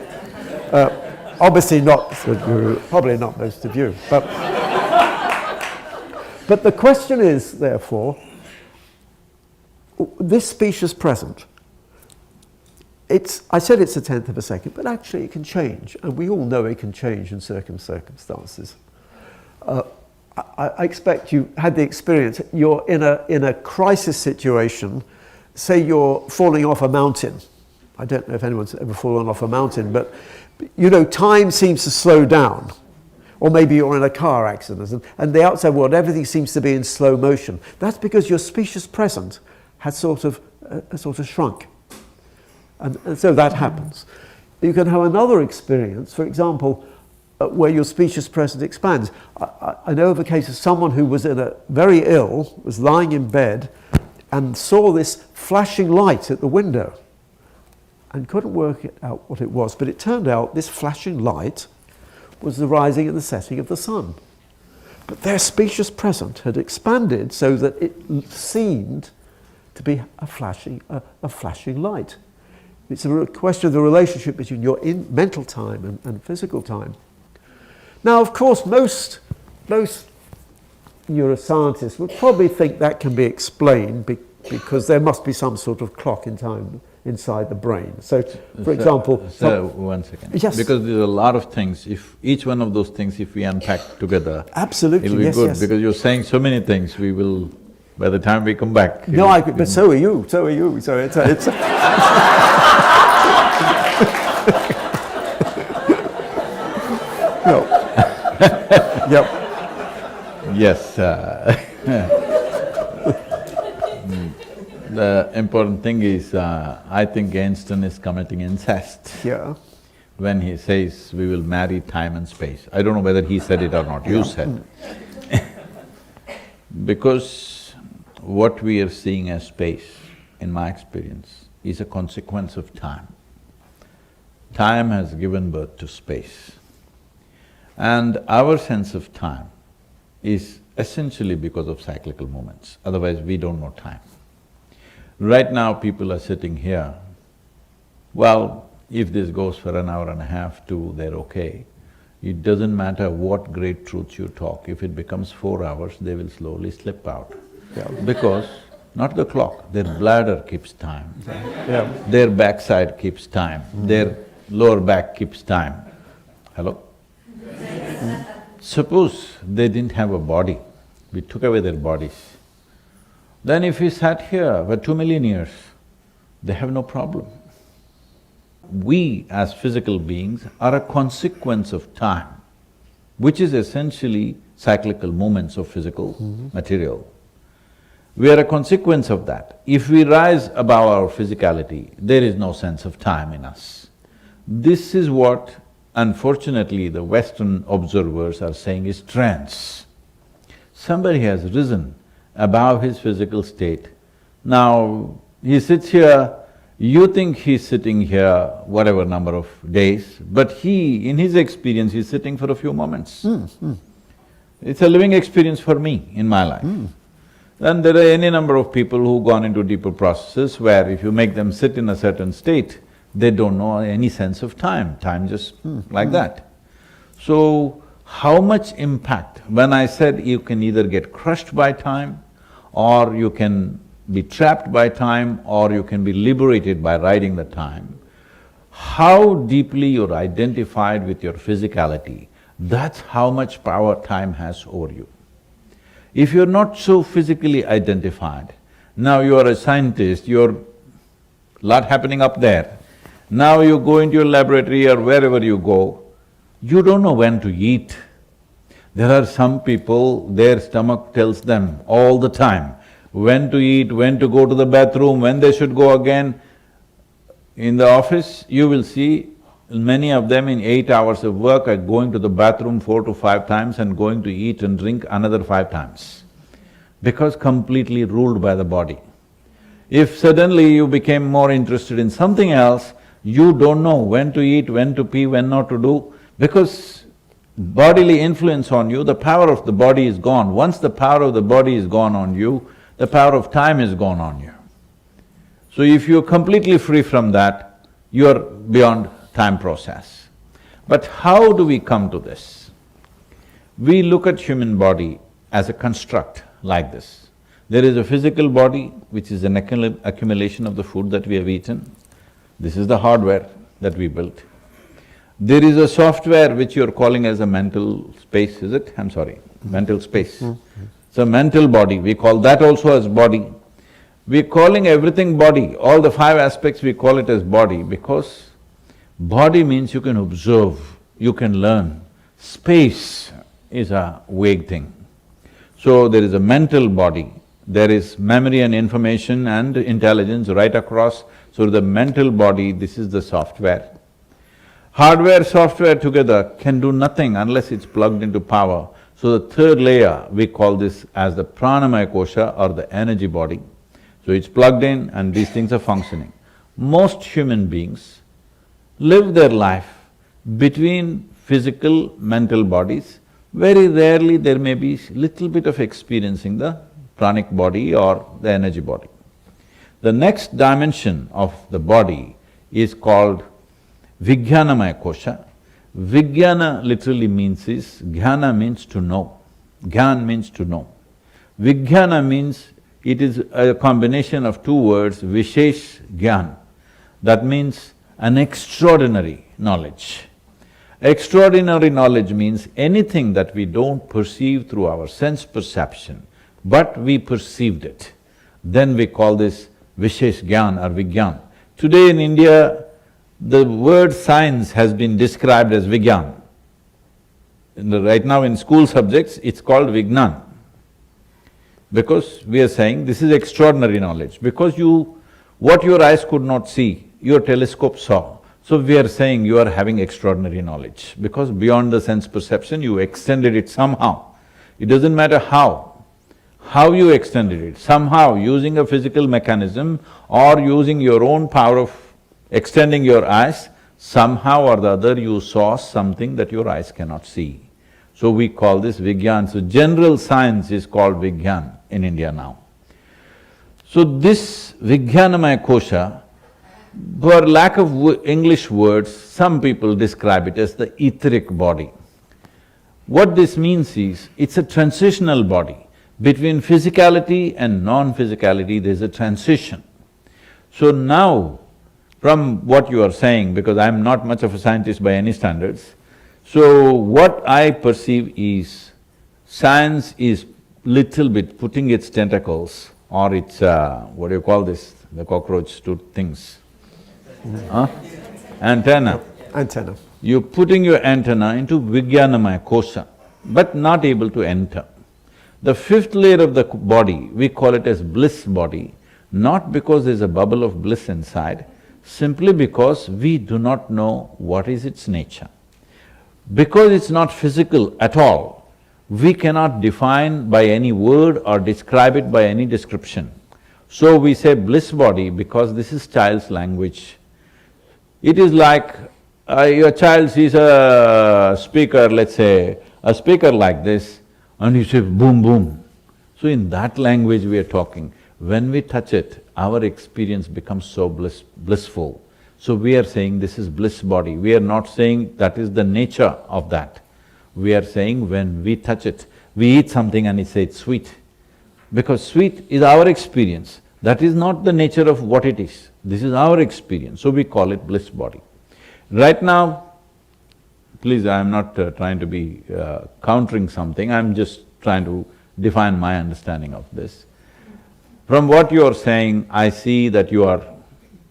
Obviously not Sadhguru, probably not most of you. But the question is, therefore, this specious present, I said it's 1/10 of a second, but actually it can change, and we all know it can change in certain circumstances. I expect you had the experience. You're in a crisis situation. Say you're falling off a mountain. I don't know if anyone's ever fallen off a mountain, but you know, time seems to slow down. Or maybe you're in a car accident, and the outside world, everything seems to be in slow motion. That's because your specious present has sort of shrunk, and so that happens. You can have another experience, for example, where your specious present expands. I know of a case of someone who was very ill, was lying in bed, and saw this flashing light at the window, and couldn't work out what it was. But it turned out this flashing light was the rising and the setting of the sun. But their specious present had expanded so that it seemed to be a flashing light. It's a question of the relationship between your mental time and physical time. Now, of course, most neuroscientists would probably think that can be explained because there must be some sort of clock in time inside the brain. So, for example... So, one second. Yes. Because there's a lot of things, if each one of those things, if we unpack together... Absolutely, it'll be yes, good, yes. because you're saying so many things, we will, by the time we come back... No, but so are you, so it's no. Yep. Yes. The important thing is, I think Einstein is committing incest. Yeah. when he says, we will marry time and space. I don't know whether he said it or not, you said. Because what we are seeing as space, in my experience, is a consequence of time. Time has given birth to space. And our sense of time is essentially because of cyclical movements, otherwise we don't know time. Right now people are sitting here, well, if this goes for an hour and a half, two, they're okay. It doesn't matter what great truths you talk, if it becomes 4 hours, they will slowly slip out. Yeah. Because, not the clock, their bladder keeps time, Yeah. their backside keeps time, their lower back keeps time. Hello? Suppose they didn't have a body, we took away their bodies, then if we sat here for 2 million years, they have no problem. We as physical beings are a consequence of time, which is essentially cyclical movements of physical material. We are a consequence of that. If we rise above our physicality, there is no sense of time in us. This is what, unfortunately, the Western observers are saying is trance. Somebody has risen above his physical state. Now, he sits here, you think he's sitting here whatever number of days, but he, in his experience, he's sitting for a few moments. It's a living experience for me in my life. And there are any number of people who've gone into deeper processes where if you make them sit in a certain state, they don't know any sense of time, time just like that. So, how much impact, when I said you can either get crushed by time, or you can be trapped by time, or you can be liberated by riding the time, how deeply you're identified with your physicality, that's how much power time has over you. If you're not so physically identified, now you are a scientist, you're lot happening up there, now you go into your laboratory or wherever you go, you don't know when to eat. There are some people, their stomach tells them all the time when to eat, when to go to the bathroom, when they should go again. In the office, you will see many of them in 8 hours of work are going to the bathroom 4 to 5 times and going to eat and drink another 5 times, because completely ruled by the body. If suddenly you became more interested in something else, you don't know when to eat, when to pee, when not to do, because bodily influence on you, the power of the body is gone. Once the power of the body is gone on you, the power of time is gone on you. So if you're completely free from that, you're beyond time process. But how do we come to this? We look at human body as a construct like this. There is a physical body, which is an accumulation of the food that we have eaten. This is the hardware that we built. There is a software which you're calling as a mental space, is it? I'm sorry, mental space. It's a mental body, we call that also as body. We're calling everything body, all the 5 aspects we call it as body because body means you can observe, you can learn. Space is a vague thing. So there is a mental body, there is memory and information and intelligence right across. So the mental body, this is the software. Hardware, software together can do nothing unless it's plugged into power. So the third layer, we call this as the pranamaya kosha or the energy body. So it's plugged in and these things are functioning. Most human beings live their life between physical, mental bodies. Very rarely there may be little bit of experiencing the pranic body or the energy body. The next dimension of the body is called Vijnanamaya kosha. Vijnana literally means is, jnana means to know, jnana means to know. Vijnana means it is a combination of 2 words, vishesh jnana. That means an extraordinary knowledge. Extraordinary knowledge means anything that we don't perceive through our sense perception, but we perceived it. Then we call this vishesh jnana or vijnana. Today in India, the word science has been described as Vigyan. Right now in school subjects, it's called Vignan. Because we are saying this is extraordinary knowledge, because what your eyes could not see, your telescope saw. So we are saying you are having extraordinary knowledge, because beyond the sense perception, you extended it somehow. It doesn't matter how you extended it, somehow using a physical mechanism or using your own power of extending your eyes, somehow or the other you saw something that your eyes cannot see. So we call this Vigyan. So general science is called Vigyan in India now. So this Vijnanamaya Kosha, for lack of English words, some people describe it as the etheric body. What this means is, it's a transitional body. Between physicality and non-physicality, there's a transition. So now, from what you are saying, because I'm not much of a scientist by any standards, so what I perceive is, science is little bit putting its tentacles or its, what do you call this, the cockroach tooth things? Huh? Antenna. Antenna. You're putting your antenna into Vijnanamaya Kosha, but not able to enter. The fifth layer of the body, we call it as bliss body, not because there's a bubble of bliss inside, simply because we do not know what is its nature. Because it's not physical at all, we cannot define by any word or describe it by any description. So we say bliss body because this is child's language. It is like your child sees a speaker, let's say, a speaker like this, and you say boom, boom. So in that language we are talking. When we touch it, our experience becomes so blissful. So we are saying this is bliss body. We are not saying that is the nature of that. We are saying when we touch it, we eat something and we say it's sweet. Because sweet is our experience. That is not the nature of what it is. This is our experience, so we call it bliss body. Right now, please, I am not trying to be countering something, I am just trying to define my understanding of this. From what you are saying, I see that you are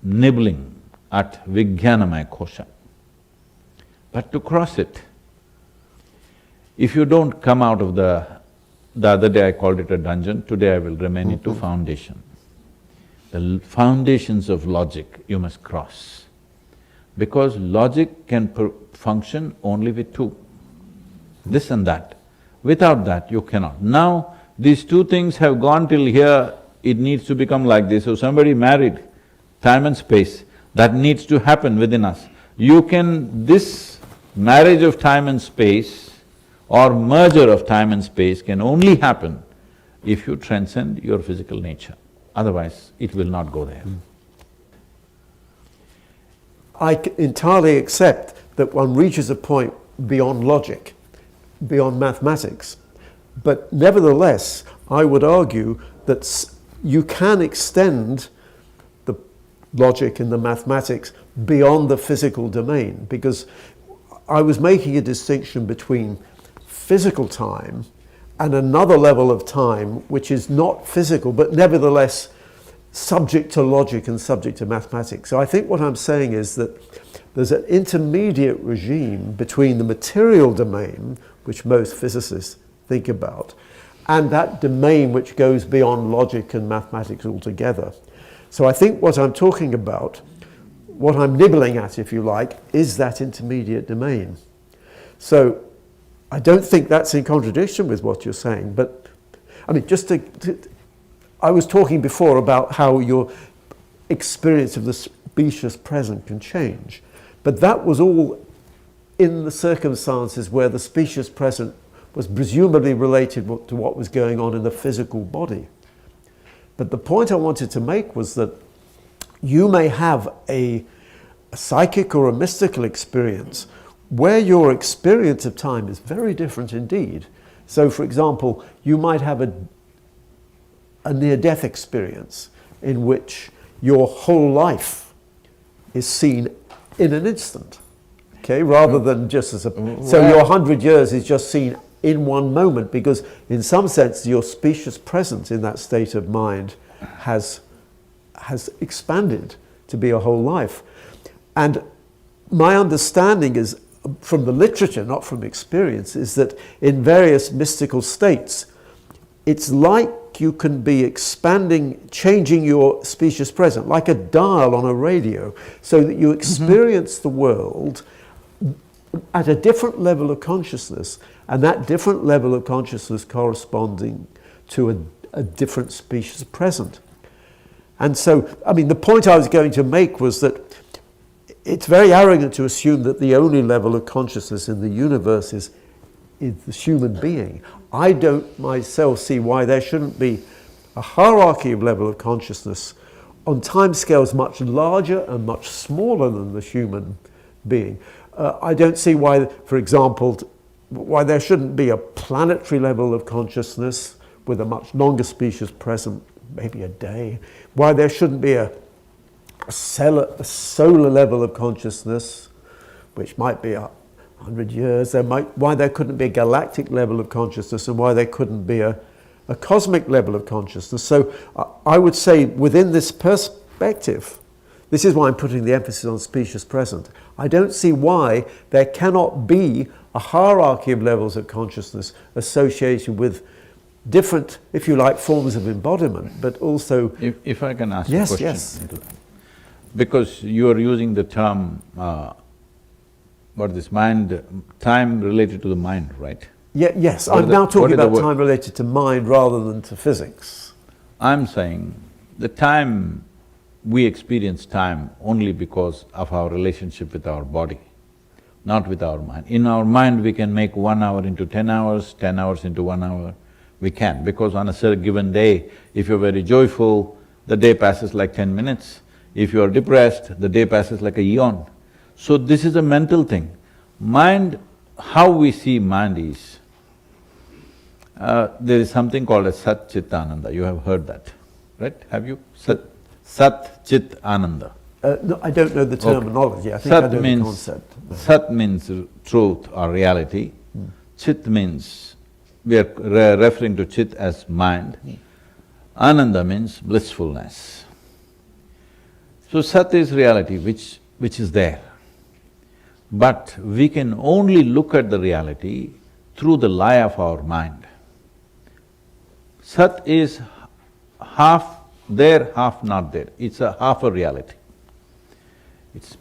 nibbling at Vijnanamaya Kosha. But to cross it, if you don't come out of the other day I called it a dungeon, today I will remain it to foundation. The foundations of logic you must cross, because logic can function only with two, this and that. Without that, you cannot. Now, these two things have gone till here, it needs to become like this. So somebody married, time and space, that needs to happen within us. This marriage of time and space or merger of time and space can only happen if you transcend your physical nature. Otherwise, it will not go there. I entirely accept that one reaches a point beyond logic, beyond mathematics, but nevertheless, I would argue that you can extend the logic and the mathematics beyond the physical domain, because I was making a distinction between physical time and another level of time which is not physical but nevertheless subject to logic and subject to mathematics. So I think what I'm saying is that there's an intermediate regime between the material domain, which most physicists think about, and that domain which goes beyond logic and mathematics altogether. So I think what I'm talking about, what I'm nibbling at, if you like, is that intermediate domain. So I don't think that's in contradiction with what you're saying, but I mean, I was talking before about how your experience of the specious present can change, but that was all in the circumstances where the specious present was presumably related to what was going on in the physical body. But the point I wanted to make was that you may have a psychic or a mystical experience where your experience of time is very different indeed. So, for example, you might have a near-death experience in which your whole life is seen in an instant, okay, rather than just as a… So your 100 years is just seen in one moment, because in some sense your specious presence in that state of mind has expanded to be a whole life. And my understanding is, from the literature, not from experience, is that in various mystical states, it's like like you can be expanding, changing your specious present, like a dial on a radio, so that you experience the world at a different level of consciousness, and that different level of consciousness corresponding to a different species present. And so, I mean, the point I was going to make was that it's very arrogant to assume that the only level of consciousness in the universe is the human being. I don't myself see why there shouldn't be a hierarchy of level of consciousness on timescales much larger and much smaller than the human being. I don't see why, for example, why there shouldn't be a planetary level of consciousness with a much longer species present, maybe a day. Why there shouldn't be a solar level of consciousness, which might be 100 years. Why there couldn't be a galactic level of consciousness, and why there couldn't be a cosmic level of consciousness. So I would say within this perspective, this is why I'm putting the emphasis on species present. I don't see why there cannot be a hierarchy of levels of consciousness associated with different, if you like, forms of embodiment, but also… If I can ask yes, a question. Yes. Because you are using the term, time related to the mind, right? Yes, I'm now talking about time related to mind rather than to physics. I'm saying the time, we experience time only because of our relationship with our body, not with our mind. In our mind, we can make 1 hour into 10 hours, 10 hours into 1 hour. We can, because on a certain given day, if you're very joyful, the day passes like 10 minutes. If you're depressed, the day passes like a eon. So this is a mental thing. Mind, how we see mind is, there is something called as Sat Chit Ananda, you have heard that, right? Have you? Sat Chit Ananda. No, I don't know the terminology, okay. I think Sat I know means, the concept. Sat means truth or reality, Chit means, we are referring to Chit as mind, Ananda means blissfulness. So Sat is reality which is there. But we can only look at the reality through the lie of our mind. Sat is half there, half not there. It's a half a reality.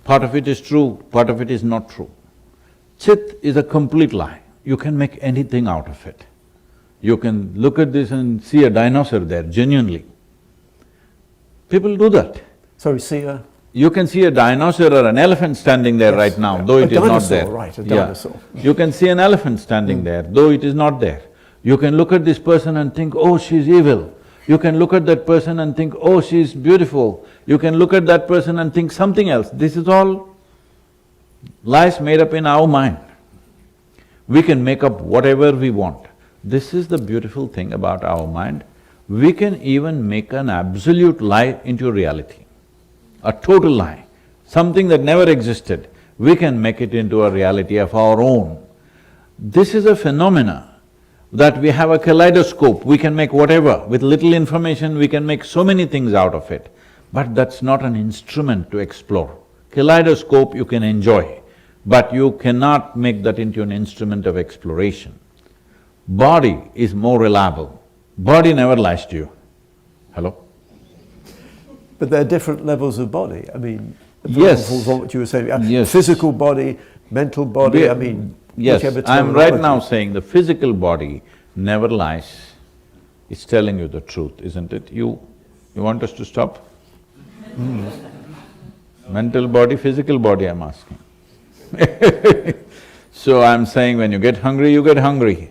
Part of it is true, part of it is not true. Chit is a complete lie. You can make anything out of it. You can look at this and see a dinosaur there, genuinely. People do that. Sorry, see a… You can see a dinosaur or an elephant standing there right now, though it is not there. Right, a dinosaur. You can see an elephant standing there, though it is not there. You can look at this person and think, oh, she's evil. You can look at that person and think, oh, she's beautiful. You can look at that person and think something else. This is all lies made up in our mind. We can make up whatever we want. This is the beautiful thing about our mind. We can even make an absolute lie into reality, a total lie, something that never existed. We can make it into a reality of our own. This is a phenomena that we have a kaleidoscope, we can make whatever. With little information, we can make so many things out of it. But that's not an instrument to explore. Kaleidoscope you can enjoy, but you cannot make that into an instrument of exploration. Body is more reliable. Body never lies to you. Hello? But there are different levels of body, I mean… Yes. From what you were saying, Yes. Physical body, mental body, I mean… Yes, whichever I'm right now terminology. saying the physical body never lies. It's telling you the truth, isn't it? You want us to stop? Mental body, physical body, I'm asking. So I'm saying when you get hungry.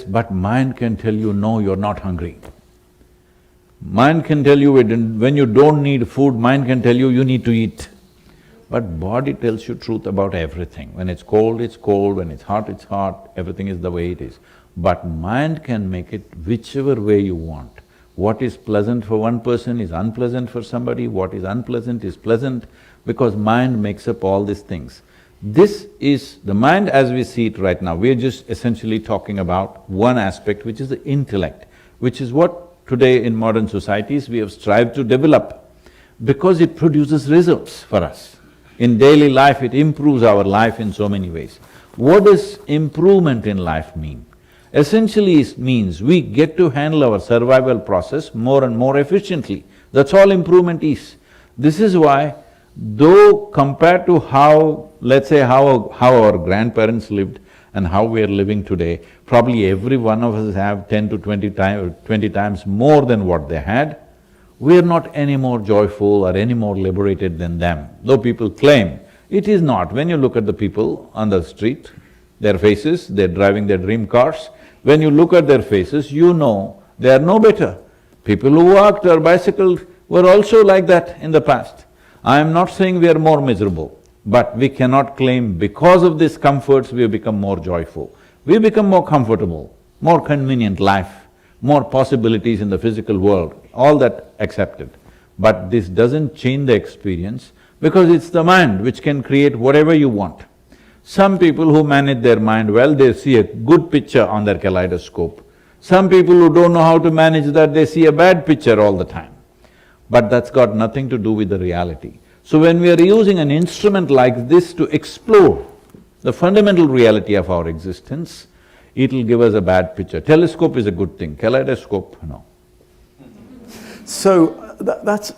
But mind can tell you, no, you're not hungry. Mind can tell you when you don't need food, mind can tell you, you need to eat. But body tells you truth about everything. When it's cold, when it's hot, everything is the way it is. But mind can make it whichever way you want. What is pleasant for one person is unpleasant for somebody, what is unpleasant is pleasant, because mind makes up all these things. This is the mind as we see it right now. We're just essentially talking about one aspect, which is the intellect, which is what today in modern societies we have strived to develop, because it produces results for us. In daily life, it improves our life in so many ways. What does improvement in life mean? essentially it means we get to handle our survival process more and more efficiently. That's all improvement is. This is why, though compared to how, let's say how our grandparents lived and how we are living today, probably every one of us have 10 to 20 times more than what they had, we are not any more joyful or any more liberated than them, though people claim. It is not. When you look at the people on the street, their faces, they're driving their dream cars, when you look at their faces, you know they are no better. People who walked or bicycled were also like that in the past. I am not saying we are more miserable, but we cannot claim because of these comforts we have become more joyful. We become more comfortable, more convenient life, more possibilities in the physical world, all that accepted. But this doesn't change the experience because it's the mind which can create whatever you want. Some people who manage their mind well, they see a good picture on their kaleidoscope. Some people who don't know how to manage that, they see a bad picture all the time. But that's got nothing to do with the reality. So when we are using an instrument like this to explore the fundamental reality of our existence, it'll give us a bad picture. Telescope is a good thing, kaleidoscope, no. So that's…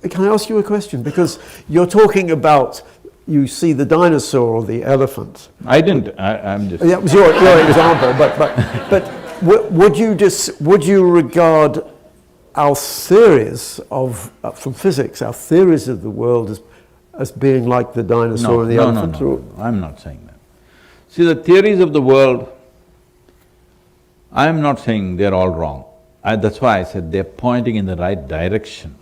Can I ask you a question? Because you're talking about, you see the dinosaur or the elephant. I didn't, I'm just… That was your example, but would you regard our theories of… from physics, our theories of the world as being like the dinosaur and the elephant? No, I'm not saying that. See, the theories of the world, I'm not saying they're all wrong. That's why I said they're pointing in the right direction.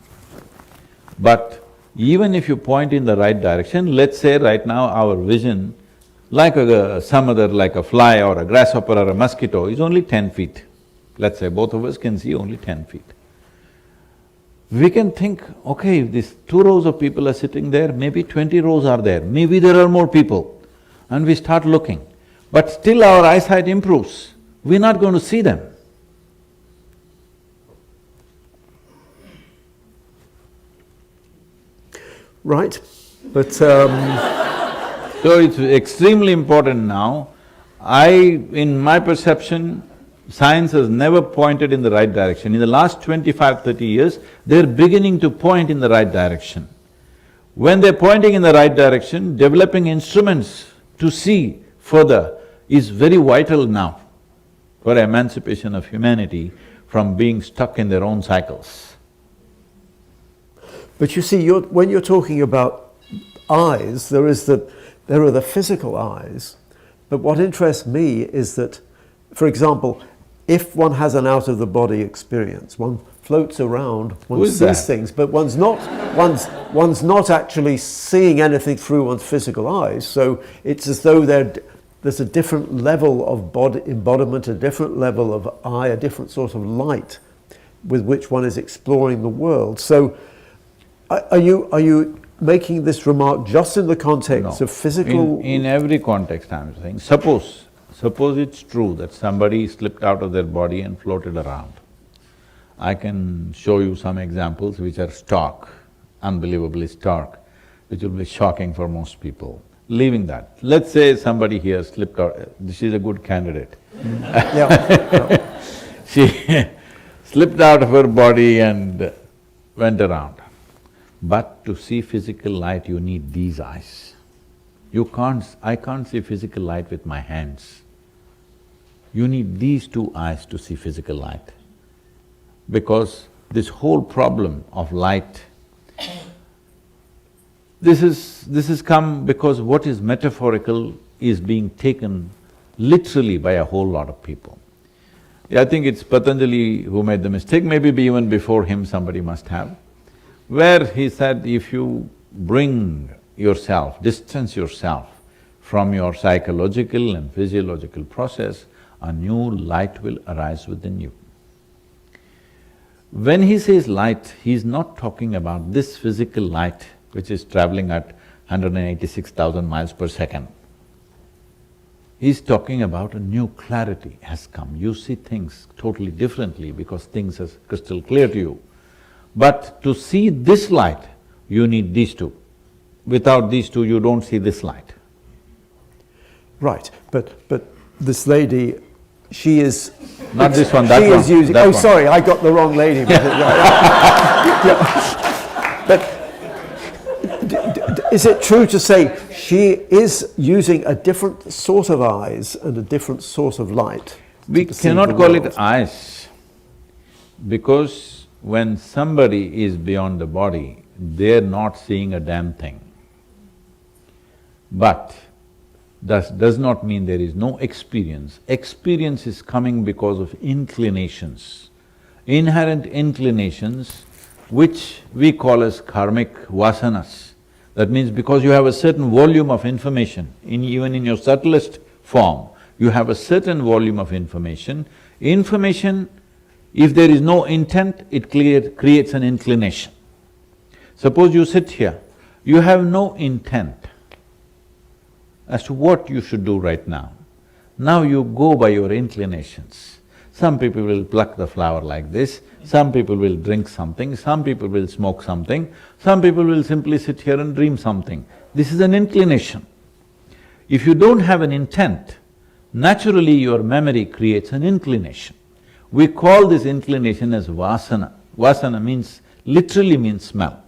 But even if you point in the right direction, let's say right now our vision, like some other, like a fly or a grasshopper or a mosquito, is only 10 feet. Let's say both of us can see only 10 feet. We can think, okay, if these 2 rows of people are sitting there, maybe 20 rows are there, maybe there are more people, and we start looking. But still our eyesight improves, we're not going to see them. Right, but So it's extremely important now. In my perception, science has never pointed in the right direction. In the last 25, 30 years, they're beginning to point in the right direction. When they're pointing in the right direction, developing instruments to see further is very vital now for emancipation of humanity from being stuck in their own cycles. But you see, when you're talking about eyes, there are the physical eyes, but what interests me is that, for example, if one has an out-of-the-body experience, one floats around, one sees things, but one's not actually seeing anything through one's physical eyes, so it's as though there's a different level of body embodiment, a different level of eye, a different sort of light with which one is exploring the world. So are you making this remark just in the context of physical… In every context I'm saying, suppose it's true that somebody slipped out of their body and floated around. I can show you some examples which are stark, unbelievably stark, which will be shocking for most people. Leaving that, let's say somebody here slipped out, she's a good candidate. Yeah. She slipped out of her body and went around. But to see physical light, you need these eyes. I can't see physical light with my hands. You need these 2 eyes to see physical light. Because this whole problem of light, this has come because what is metaphorical is being taken literally by a whole lot of people. I think it's Patanjali who made the mistake, maybe even before him somebody must have, where he said, if you bring yourself, distance yourself from your psychological and physiological process, a new light will arise within you. When he says light, he's not talking about this physical light which is traveling at 186,000 miles per second. He's talking about a new clarity has come. You see things totally differently because things are crystal clear to you. But to see this light, you need these 2. Without these 2, you don't see this light. Right, but this lady she is… Not this one, that she one. is using… that oh, one. sorry, I got the wrong lady. But is it true to say she is using a different sort of eyes and a different sort of light? We cannot call it eyes, because when somebody is beyond the body, they're not seeing a damn thing. But that does not mean there is no experience. Experience is coming because of inclinations, inherent inclinations which we call as karmic vasanas. That means because you have a certain volume of information, even in your subtlest form, you have a certain volume of information. Information, if there is no intent, it creates an inclination. Suppose you sit here, you have no intent as to what you should do right now. Now you go by your inclinations. Some people will pluck the flower like this, some people will drink something, some people will smoke something, some people will simply sit here and dream something. This is an inclination. If you don't have an intent, naturally your memory creates an inclination. We call this inclination as vasana. Vasana means… literally means smell.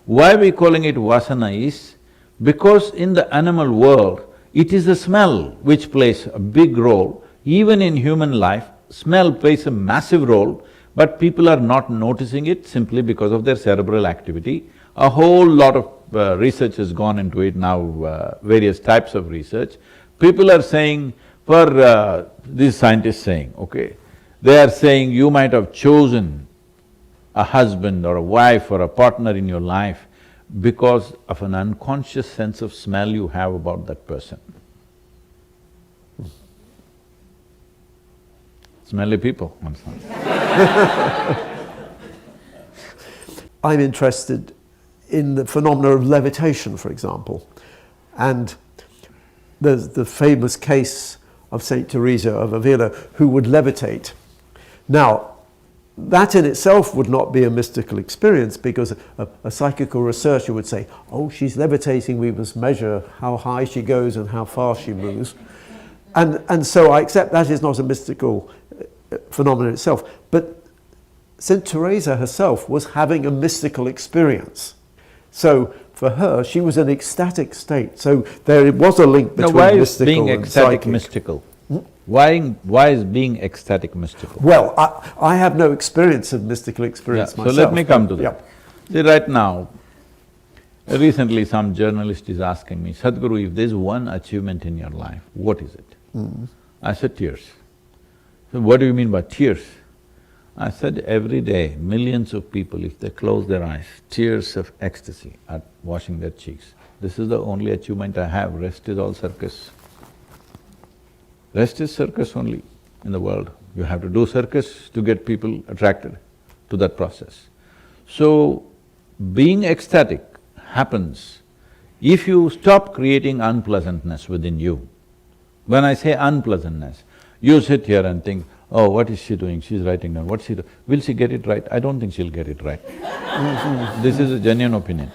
Why we calling it vasana is because in the animal world, it is the smell which plays a big role. Even in human life, smell plays a massive role, but people are not noticing it simply because of their cerebral activity. A whole lot of research has gone into it now, various types of research. People are saying, these scientists saying, okay, they are saying you might have chosen a husband or a wife or a partner in your life because of an unconscious sense of smell you have about that person. Smelly people, I'm sorry. I'm interested in the phenomena of levitation, for example, and there's the famous case of Saint Teresa of Avila who would levitate. Now, that in itself would not be a mystical experience because a psychical researcher would say, oh, she's levitating, we must measure how high she goes and how far she moves. And so I accept that is not a mystical phenomenon itself. But Saint Teresa herself was having a mystical experience. So for her, she was in an ecstatic state. So there was a link between mystical and psychic. Mystical? Why is being ecstatic mystical? Well, I have no experience of mystical experience myself. So let me come to that. Yep. See, right now, recently some journalist is asking me, Sadhguru, if there's one achievement in your life, what is it? I said, tears. So what do you mean by tears? I said, every day, millions of people, if they close their eyes, tears of ecstasy are washing their cheeks. This is the only achievement I have, rest is all circus. Rest is circus only in the world. You have to do circus to get people attracted to that process. So, being ecstatic happens if you stop creating unpleasantness within you. When I say unpleasantness, you sit here and think, oh, what is she doing? She's writing down, what's she doing? Will she get it right? I don't think she'll get it right. This is a genuine opinion.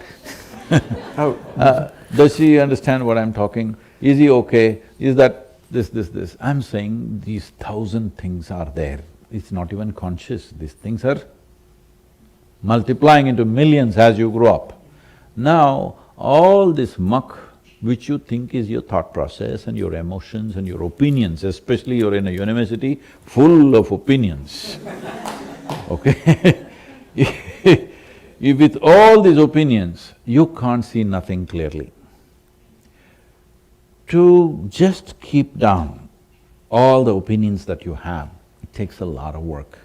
Does she understand what I'm talking? Is he okay? Is that this? I'm saying these 1,000 things are there. It's not even conscious. These things are multiplying into millions as you grow up. Now, all this muck which you think is your thought process and your emotions and your opinions, especially you're in a university full of opinions, okay? If with all these opinions, you can't see nothing clearly. To just keep down all the opinions that you have, it takes a lot of work.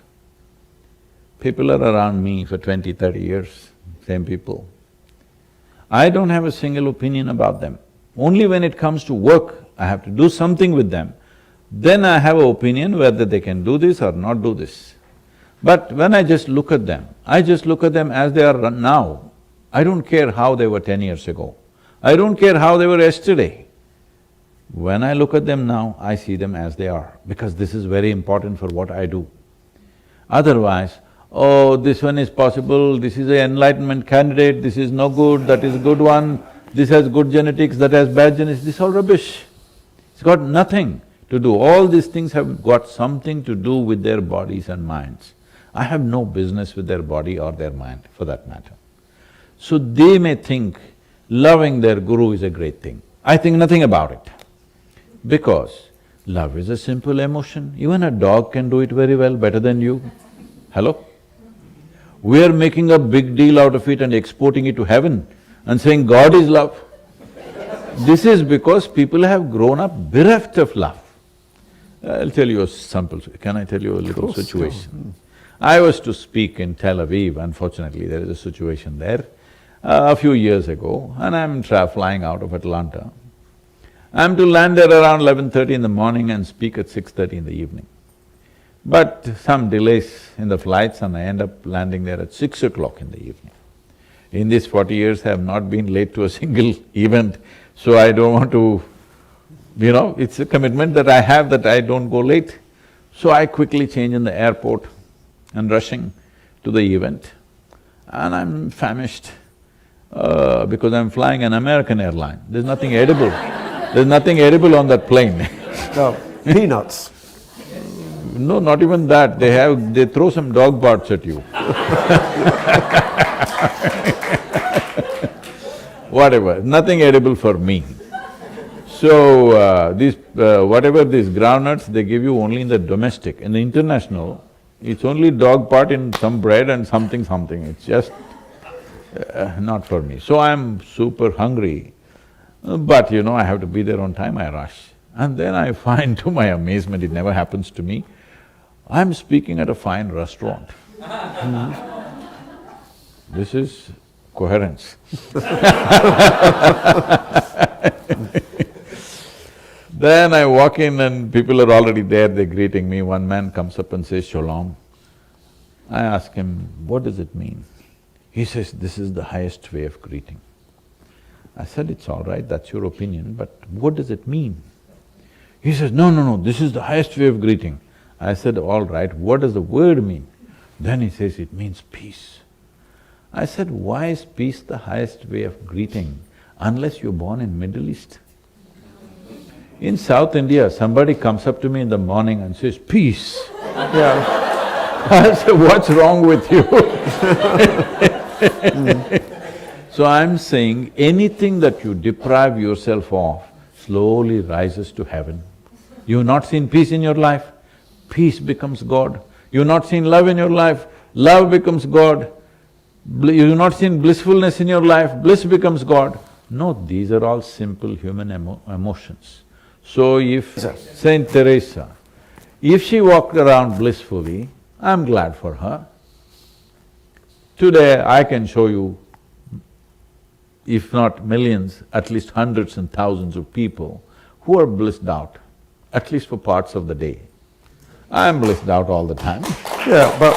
People are around me for 20, 30 years, same people. I don't have a single opinion about them. Only when it comes to work, I have to do something with them, then I have an opinion whether they can do this or not do this. But when I just look at them, I just look at them as they are now. I don't care how they were 10 years ago. I don't care how they were yesterday. When I look at them now, I see them as they are, because this is very important for what I do. Otherwise, oh, this one is possible, this is an enlightenment candidate, this is no good, that is a good one, this has good genetics, that has bad genetics, this is all rubbish. It's got nothing to do. All these things have got something to do with their bodies and minds. I have no business with their body or their mind, for that matter. So they may think loving their guru is a great thing. I think nothing about it, because love is a simple emotion. Even a dog can do it very well, better than you. Hello? We are making a big deal out of it and exporting it to heaven and saying God is love. This is because people have grown up bereft of love. I'll tell you a sample, can I tell you a little situation? I was to speak in Tel Aviv, unfortunately there is a situation there, a few years ago, and I'm flying out of Atlanta. I'm to land there around 11:30 in the morning and speak at 6:30 in the evening. But some delays in the flights and I end up landing there at 6 o'clock in the evening. In these 40 years, I have not been late to a single event, so I don't want to… it's a commitment that I have that I don't go late. So I quickly change in the airport and rushing to the event, and I'm famished because I'm flying an American airline. There's nothing edible. There's nothing edible on that plane. No, peanuts. No, not even that. They throw some dog parts at you. Whatever, nothing edible for me. So, whatever these groundnuts, they give you only in the domestic. In the international, it's only dog part in some bread and something. It's just not for me. So I'm super hungry, but I have to be there on time, I rush. And then I find, to my amazement, it never happens to me, I'm speaking at a fine restaurant. This is coherence. Then I walk in and people are already there, they're greeting me. One man comes up and says, "Shalom." I ask him, "What does it mean?" He says, "This is the highest way of greeting." I said, "It's all right, that's your opinion, but what does it mean?" He says, No, this is the highest way of greeting." I said, "All right, what does the word mean?" Then he says, "It means peace." I said, "Why is peace the highest way of greeting unless you're born in Middle East? In South India, somebody comes up to me in the morning and says, 'Peace.' Yeah. I say, "What's wrong with you?" So I'm saying, anything that you deprive yourself of slowly rises to heaven. You've not seen peace in your life, peace becomes God. You've not seen love in your life, love becomes God. You've not seen blissfulness in your life, bliss becomes God. No, these are all simple human emotions. So if Saint Teresa, if she walked around blissfully, I'm glad for her. Today I can show you, if not millions, at least hundreds and thousands of people who are blissed out, at least for parts of the day. I'm blissed out all the time. Yeah, but…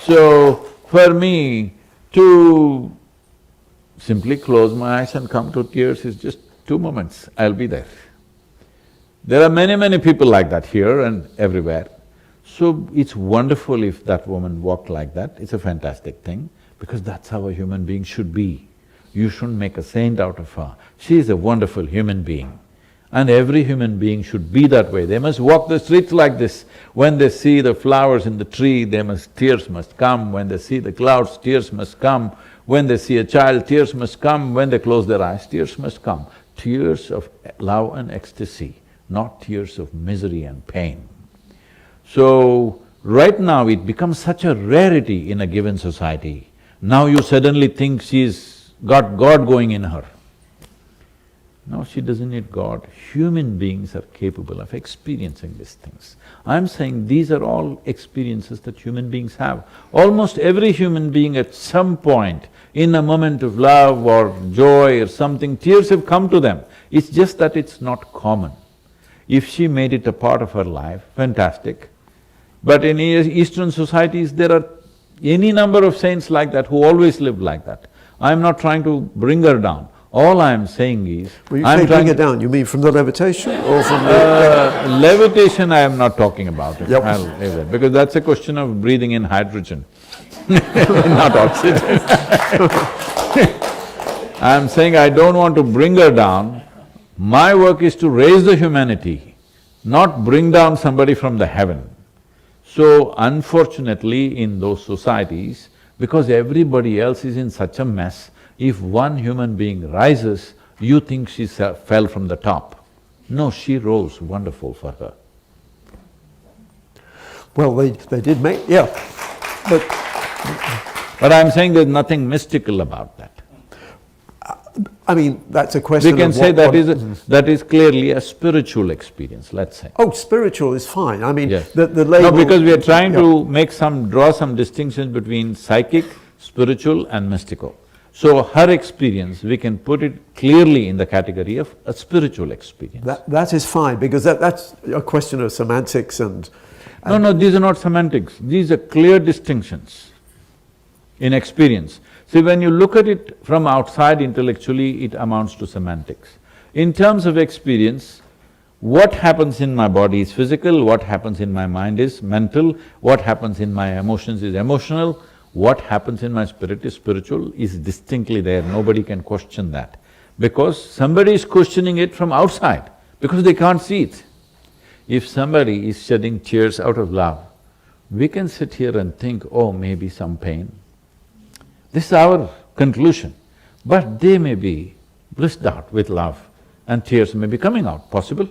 So, for me to simply close my eyes and come to tears is just 2 moments, I'll be there. There are many people like that here and everywhere. So it's wonderful if that woman walked like that, it's a fantastic thing, because that's how a human being should be. You shouldn't make a saint out of her. She is a wonderful human being. And every human being should be that way. They must walk the streets like this. When they see the flowers in the tree, tears must come. When they see the clouds, tears must come. When they see a child, tears must come. When they close their eyes, tears must come. Tears of love and ecstasy, not tears of misery and pain. So, right now it becomes such a rarity in a given society. Now you suddenly think she's got God going in her. No, she doesn't need God. Human beings are capable of experiencing these things. I'm saying these are all experiences that human beings have. Almost every human being at some point, in a moment of love or joy or something, tears have come to them. It's just that it's not common. If she made it a part of her life, fantastic. But in Eastern societies, there are any number of saints like that who always lived like that. I'm not trying to bring her down. All I'm saying is… When you say bring it down, you mean from the levitation or from the… Levitation, I am not talking about it. Yep. I'll leave that, because that's a question of breathing in hydrogen, not oxygen. I'm saying I don't want to bring her down. My work is to raise the humanity not bring down somebody from the heaven. So unfortunately in those societies, because everybody else is in such a mess, if one human being rises, you think she fell from the top. No, she rose, wonderful for her. Well, they did make… yeah. But I'm saying there's nothing mystical about that. I mean, that's a question We can of say what… that is clearly a spiritual experience, let's say. Oh, spiritual is fine. I mean, Yes. the label… No, because we are trying to draw some distinctions between psychic, spiritual and mystical. So her experience, we can put it clearly in the category of a spiritual experience. That is fine, because that's a question of semantics and… No, these are not semantics, these are clear distinctions in experience. See, when you look at it from outside intellectually, it amounts to semantics. In terms of experience, what happens in my body is physical, what happens in my mind is mental, what happens in my emotions is emotional, what happens in my spirit is spiritual, is distinctly there, nobody can question that. Because somebody is questioning it from outside, because they can't see it. If somebody is shedding tears out of love, we can sit here and think, oh, maybe some pain. This is our conclusion, but they may be blissed out with love and tears may be coming out, possible?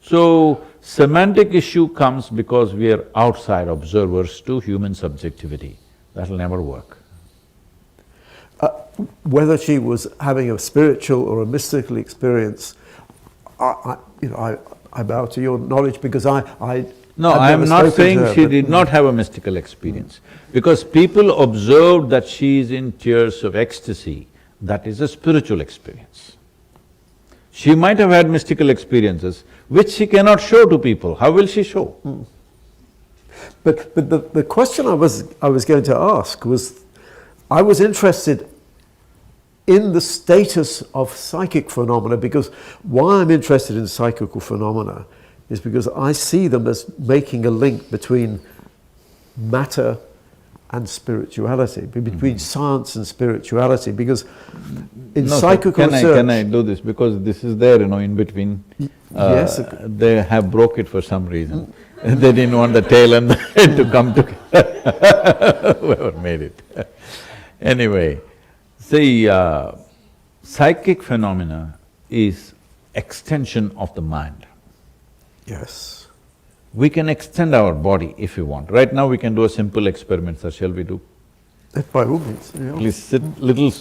So, semantic issue comes because we are outside observers to human subjectivity. That'll never work. Whether she was having a spiritual or a mystical experience, I bow to your knowledge, because No, I am not saying she did not have a mystical experience, because people observed that she is in tears of ecstasy, that is a spiritual experience. She might have had mystical experiences, which she cannot show to people. How will she show? But the question I was going to ask was, I was interested in the status of psychic phenomena, because why I'm interested in psychical phenomena is because I see them as making a link between matter and spirituality, between science and spirituality, because in psychical research… Can I do this? Because this is there, in between. Yes. They have broke it for some reason. They didn't want the tail and the head to come together. Whoever made it. Anyway, see, psychic phenomena is extension of the mind. Yes. We can extend our body if we want. Right now we can do a simple experiment, sir, shall we do? By all means, yeah. Please sit little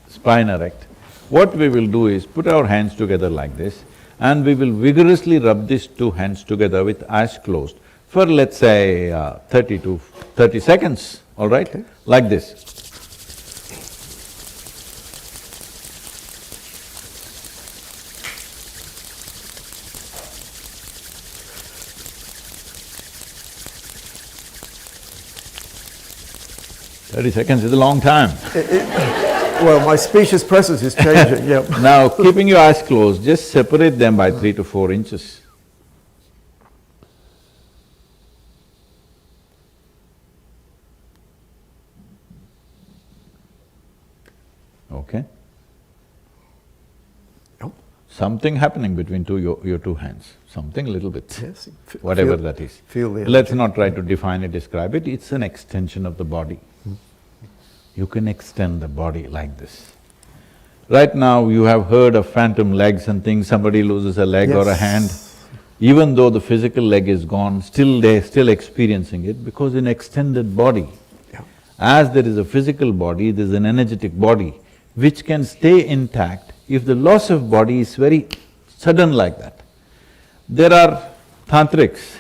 spine erect. What we will do is put our hands together like this, and we will vigorously rub these two hands together with eyes closed for, let's say, 30 seconds, all right? Okay. Like this. "30 seconds is a long time." Well, my specious presence is changing, yeah. Now, keeping your eyes closed, just separate them by 3 to 4 inches. Okay? Yep. Something happening between your two hands, something little bit, Yes. whatever that is. Feel the Let's not try to define it, describe it, it's an extension of the body. You can extend the body like this. Right now you have heard of phantom legs and things, somebody loses a leg or a hand. Even though the physical leg is gone, they're still experiencing it because in extended body. Yeah. As there is a physical body, there's an energetic body which can stay intact if the loss of body is very sudden like that. There are tantrics,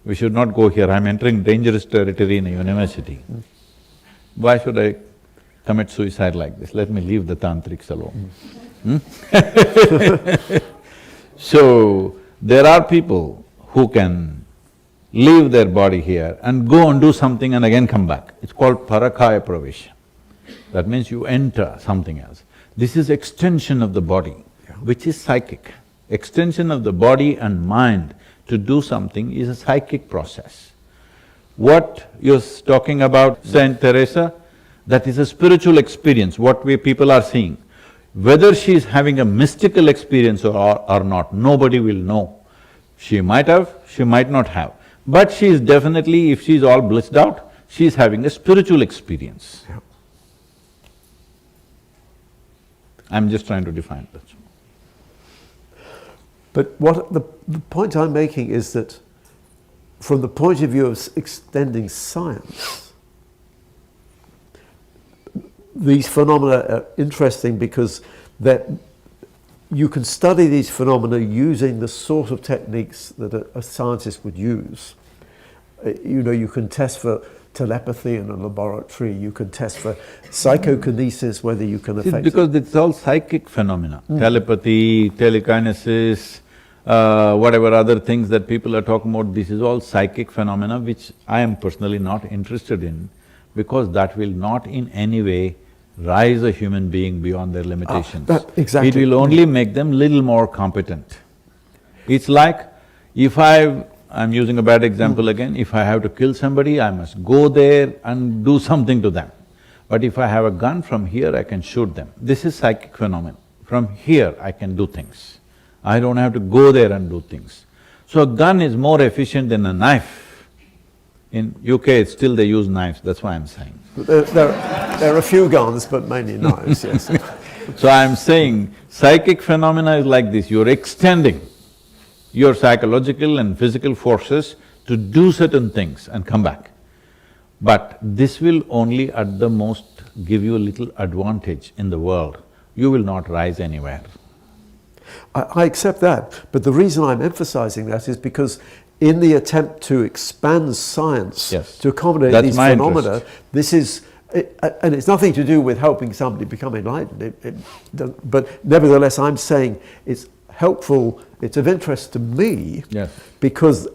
we should not go here, I'm entering dangerous territory in a university. Why should I commit suicide like this? Let me leave the tantrics alone. So, there are people who can leave their body here and go and do something and again come back. It's called parakaya pravesha. That means you enter something else. This is extension of the body, which is psychic. Extension of the body and mind to do something is a psychic process. What you're talking about, Saint Teresa, that is a spiritual experience, what we people are seeing. Whether she is having a mystical experience or not, nobody will know. She might have, she might not have. But she is definitely, if she is all blissed out, she is having a spiritual experience. Yeah. I'm just trying to define that. But what the point I'm making is that from the point of view of extending science, these phenomena are interesting because that you can study these phenomena using the sort of techniques that a scientist would use. You know, you can test for telepathy in a laboratory, you can test for psychokinesis, whether you can affect because it's all psychic phenomena. Telepathy, telekinesis, whatever other things that people are talking about, this is all psychic phenomena which I am personally not interested in, because that will not in any way rise a human being beyond their limitations. Exactly. It will only make them little more competent. It's like if I'm using a bad example again, if I have to kill somebody, I must go there and do something to them. But if I have a gun from here, I can shoot them. This is psychic phenomenon. From here, I can do things. I don't have to go there and do things. So a gun is more efficient than a knife. In UK, still they use knives, that's why I'm saying. there are a few guns, but mainly knives, yes. So I'm saying psychic phenomena is like this, you're extending your psychological and physical forces to do certain things and come back. But this will only at the most give you a little advantage in the world. You will not rise anywhere. I accept that, but the reason I'm emphasizing that is because in the attempt to expand science to accommodate these phenomena, this is… and it's nothing to do with helping somebody become enlightened, but nevertheless I'm saying it's helpful, it's of interest to me, because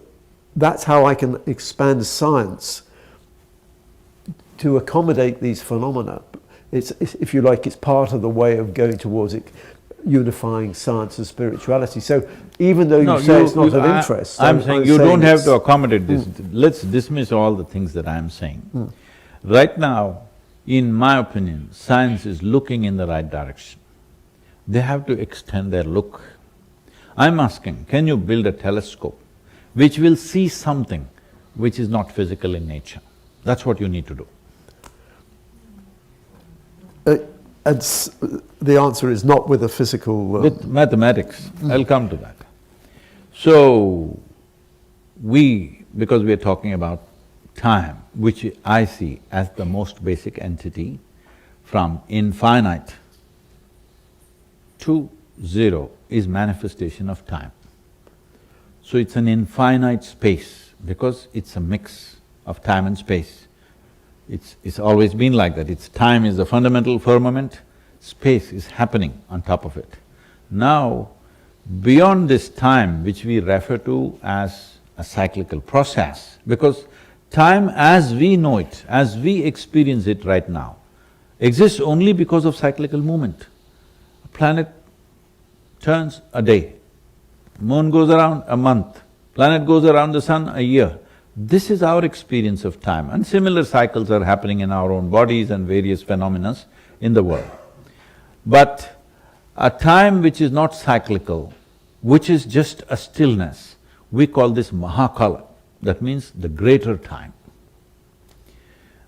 that's how I can expand science to accommodate these phenomena. It's, if you like, it's part of the way of going towards it, unifying science and spirituality. So even though you say it's not of interest… I'm saying you don't have to accommodate this. Let's dismiss all the things that I'm saying. Right now, in my opinion, science is looking in the right direction. They have to extend their look. I'm asking, can you build a telescope which will see something which is not physical in nature? That's what you need to do. And the answer is not with a physical… With mathematics, I'll come to that. So, because we are talking about time, which I see as the most basic entity, from infinite to zero is manifestation of time. So it's an infinite space because it's a mix of time and space. It's always been like that. Time is the fundamental firmament, space is happening on top of it. Now, beyond this time, which we refer to as a cyclical process, because time as we know it, as we experience it right now, exists only because of cyclical movement. A planet turns a day, moon goes around a month, planet goes around the sun a year. This is our experience of time, and similar cycles are happening in our own bodies and various phenomena in the world. But a time which is not cyclical, which is just a stillness, we call this Mahakala, that means the greater time.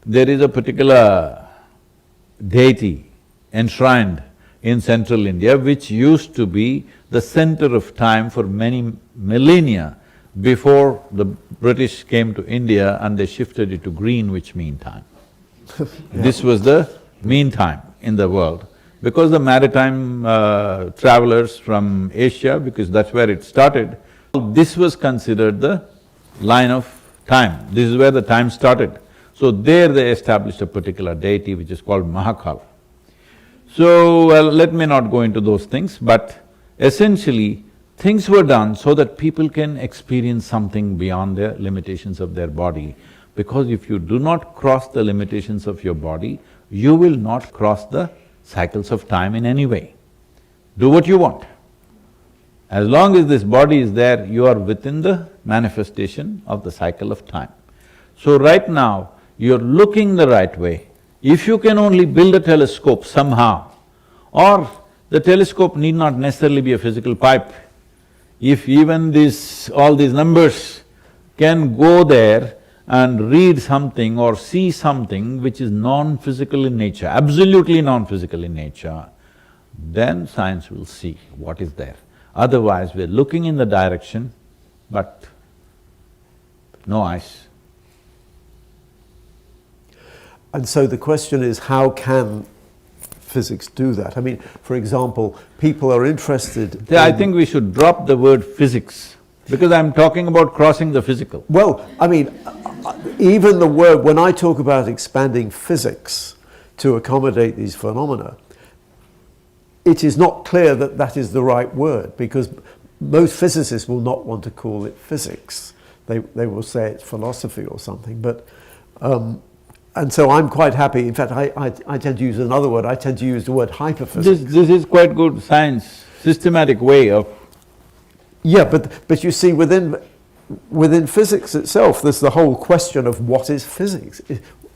There is a particular deity enshrined in central India which used to be the center of time for many millennia before the British came to India and they shifted it to green, which mean time. This was the mean time in the world. Because the maritime travelers from Asia, because that's where it started, this was considered the line of time. This is where the time started. So there they established a particular deity which is called Mahakala. So, well, let me not go into those things, but essentially things were done so that people can experience something beyond the limitations of their body. Because if you do not cross the limitations of your body, you will not cross the cycles of time in any way. Do what you want. As long as this body is there, you are within the manifestation of the cycle of time. So right now, you're looking the right way. If you can only build a telescope somehow, or the telescope need not necessarily be a physical pipe. If even all these numbers can go there and read something or see something which is non-physical in nature, absolutely non-physical in nature, then science will see what is there. Otherwise, we're looking in the direction, but no eyes. And so the question is, how can physics do that? I mean, for example, people are interested I think we should drop the word physics, because I'm talking about crossing the physical. Well, I mean, even the word, when I talk about expanding physics to accommodate these phenomena, it is not clear that that is the right word, because most physicists will not want to call it physics. They will say it's philosophy or something, but and so I'm quite happy. In fact, I tend to use another word. I tend to use the word hyperphysics. This is quite good science, systematic way of… Yeah, but you see, within physics itself, there's the whole question of what is physics.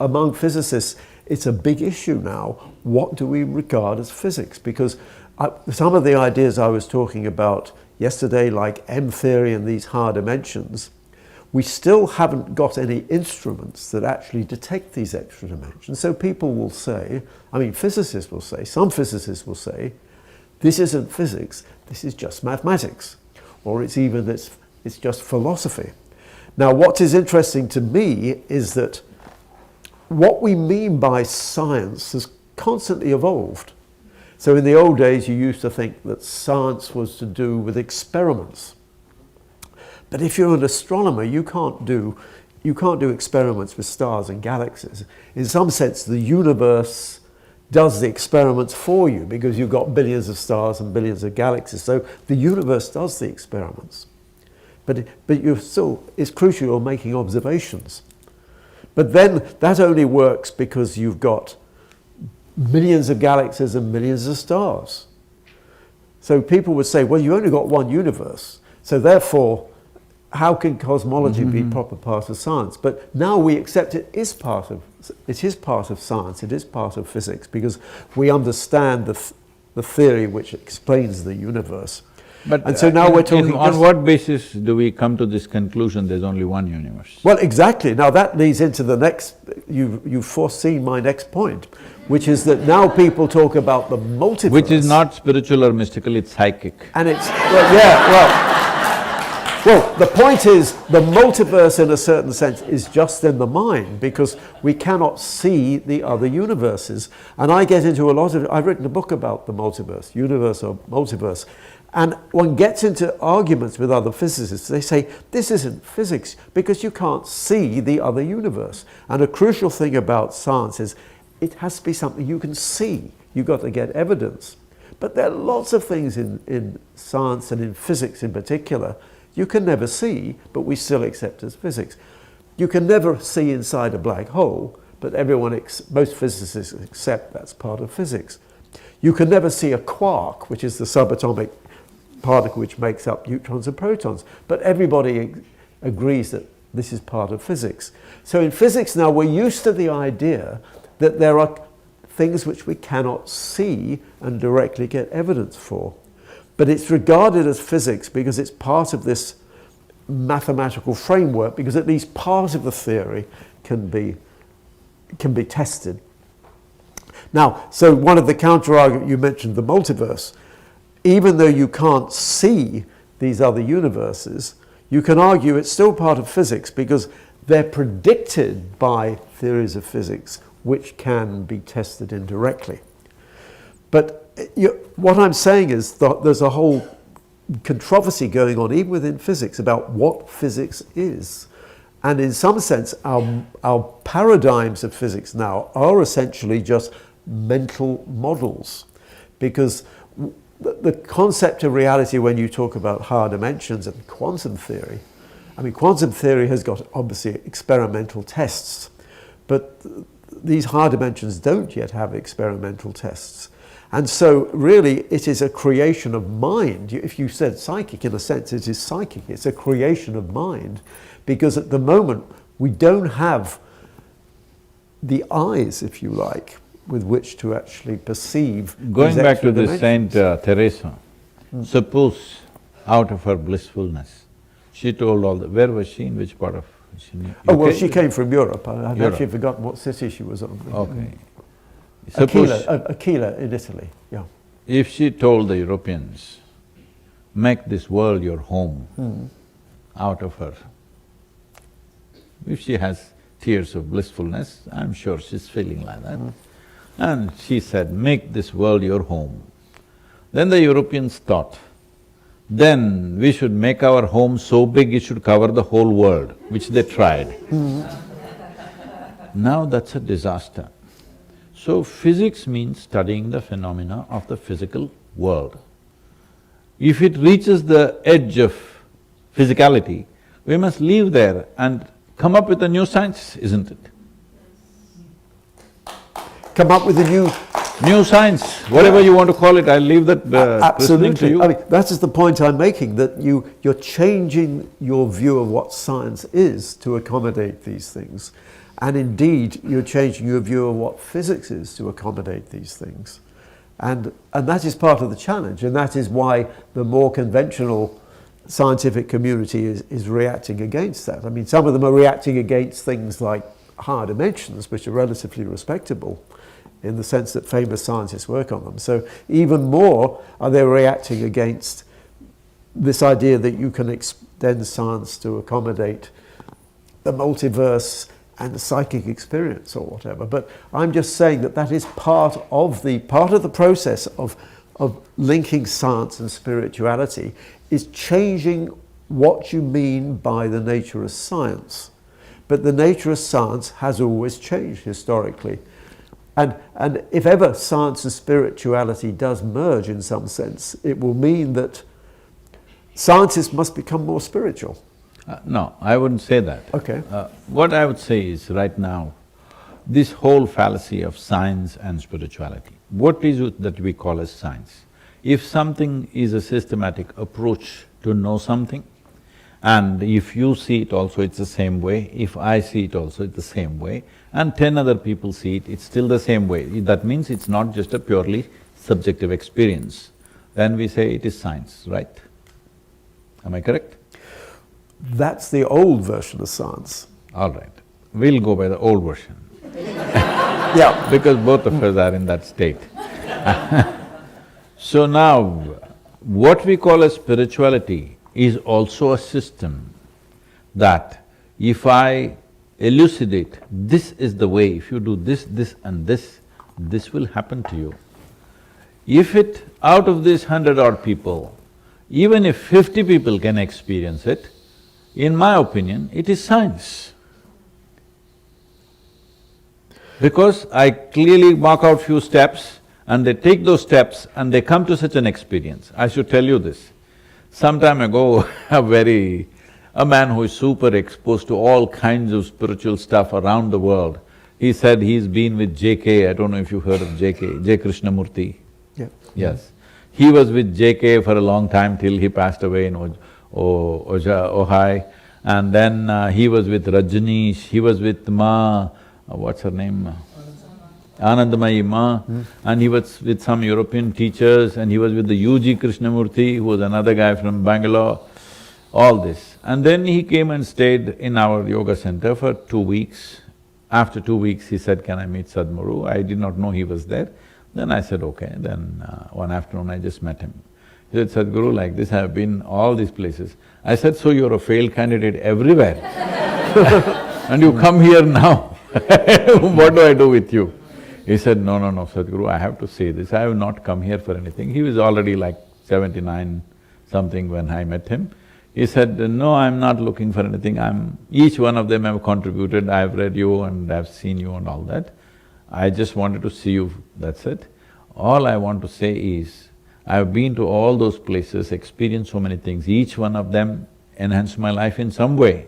Among physicists, it's a big issue now. What do we regard as physics? Because some of the ideas I was talking about yesterday, like M theory and these higher dimensions, we still haven't got any instruments that actually detect these extra dimensions. So people will say, I mean, physicists will say, some physicists will say, this isn't physics, this is just mathematics. Or it's just philosophy. Now, what is interesting to me is that what we mean by science has constantly evolved. So in the old days, you used to think that science was to do with experiments. But if you're an astronomer, you can't do experiments with stars and galaxies. In some sense, the universe does the experiments for you, because you've got billions of stars and billions of galaxies. So the universe does the experiments. But it's crucial you're making observations. But then that only works because you've got millions of galaxies and millions of stars. So people would say, well, you only got one universe, so therefore, how can cosmology be proper part of science? But now we accept it is part of science, it is part of physics, because we understand the theory which explains the universe. And so now we're talking… On what basis do we come to this conclusion there's only one universe? Well, exactly. Now that leads into the next… You've foreseen my next point, which is that now people talk about the multiverse. Which is not spiritual or mystical, it's psychic. And it's… Well, the point is, the multiverse in a certain sense is just in the mind, because we cannot see the other universes. And I get into I've written a book about the multiverse, universe or multiverse, and one gets into arguments with other physicists. They say, this isn't physics, because you can't see the other universe. And a crucial thing about science is, it has to be something you can see. You've got to get evidence. But there are lots of things in science and in physics in particular you can never see, but we still accept as physics. You can never see inside a black hole, but most physicists accept that's part of physics. You can never see a quark, which is the subatomic particle which makes up neutrons and protons, but everybody agrees that this is part of physics. So in physics now, we're used to the idea that there are things which we cannot see and directly get evidence for. But it's regarded as physics because it's part of this mathematical framework, because at least part of the theory can be tested. Now, so one of the counter-arguments, you mentioned the multiverse. Even though you can't see these other universes, you can argue it's still part of physics, because they're predicted by theories of physics which can be tested indirectly. But what I'm saying is that there's a whole controversy going on, even within physics, about what physics is. And in some sense, our paradigms of physics now are essentially just mental models, because the concept of reality, when you talk about higher dimensions and quantum theory, I mean, quantum theory has got obviously experimental tests, but these higher dimensions don't yet have experimental tests. And so really it is a creation of mind. If you said psychic, in a sense it is psychic, it's a creation of mind, because at the moment we don't have the eyes, if you like, with which to actually perceive. Going back to this Saint Teresa, suppose out of her blissfulness. She told all the… Where was she? In which part of… Oh, well, she came from Europe. I've Europe. actually forgotten what city she was on. Okay. Aquila in Italy, yeah. If she told the Europeans, make this world your home, out of her, if she has tears of blissfulness, I'm sure she's feeling like that. And she said, make this world your home. Then the Europeans thought, then we should make our home so big it should cover the whole world, which they tried. Now that's a disaster. So physics means studying the phenomena of the physical world. If it reaches the edge of physicality, we must leave there and come up with a new science, isn't it? Come up with a New science, whatever you want to call it, I'll leave that listening to absolutely. you. I mean, that is the point I'm making, that you're changing your view of what science is to accommodate these things. And indeed, you're changing your view of what physics is to accommodate these things. And that is part of the challenge, and that is why the more conventional scientific community is reacting against that. I mean, some of them are reacting against things like higher dimensions, which are relatively respectable in the sense that famous scientists work on them. So even more are they reacting against this idea that you can extend science to accommodate the multiverse and the psychic experience or whatever. But I'm just saying that that is part of the process of linking science and spirituality, is changing what you mean by the nature of science. But the nature of science has always changed historically. And if ever science and spirituality does merge in some sense, it will mean that scientists must become more spiritual. No, I wouldn't say that. Okay. What I would say is, right now, this whole fallacy of science and spirituality, what is it that we call as science? If something is a systematic approach to know something, and if you see it also, it's the same way, if I see it also, it's the same way, and 10 other people see it, it's still the same way. That means it's not just a purely subjective experience. Then we say it is science, right? Am I correct? That's the old version of science. All right, we'll go by the old version. Yeah. Because both of us are in that state. So now, what we call as spirituality is also a system that if I elucidate, this is the way, if you do this, this and this will happen to you. If it… out of these 100-odd people, even if 50 people can experience it, in my opinion, it is science. Because I clearly mark out few steps and they take those steps and they come to such an experience. I should tell you this. Some time ago, a man who is super exposed to all kinds of spiritual stuff around the world, he said he's been with JK, I don't know if you've heard of JK, J. Krishnamurti. Yeah. Yes. He was with JK for a long time till he passed away in Ojai, and then he was with Rajneesh, he was with what's her name? Anandamayi Ma, and he was with some European teachers, and he was with the UG Krishnamurti, who was another guy from Bangalore, all this. And then he came and stayed in our yoga center for 2 weeks. After 2 weeks, he said, can I meet Sadhguru? I did not know he was there. Then I said, okay. Then one afternoon I just met him. He said, Sadhguru, like this, I have been all these places. I said, so you're a failed candidate everywhere and you come here now, what do I do with you? He said, no, Sadhguru, I have to say this, I have not come here for anything. He was already like 79 something when I met him. He said, no, I'm not looking for anything, each one of them have contributed, I've read you and I've seen you and all that. I just wanted to see you, that's it. All I want to say is, I've been to all those places, experienced so many things, each one of them enhanced my life in some way.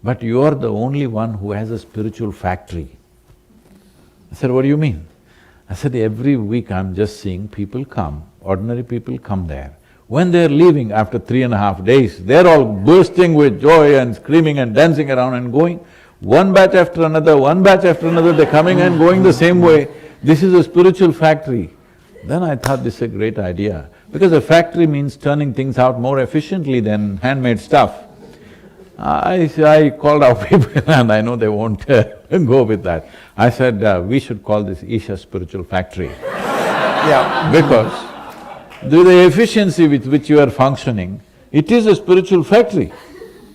But you're the only one who has a spiritual factory. I said, what do you mean? I said, every week I'm just seeing people come, ordinary people come there. When they're leaving after 3.5 days, they're all bursting with joy and screaming and dancing around and going. One batch after another, they're coming and going the same way. This is a spiritual factory. Then I thought this is a great idea. Because a factory means turning things out more efficiently than handmade stuff. I called our people and I know they won't go with that. I said, we should call this Isha Spiritual Factory. Yeah. Because the efficiency with which you are functioning, it is a spiritual factory.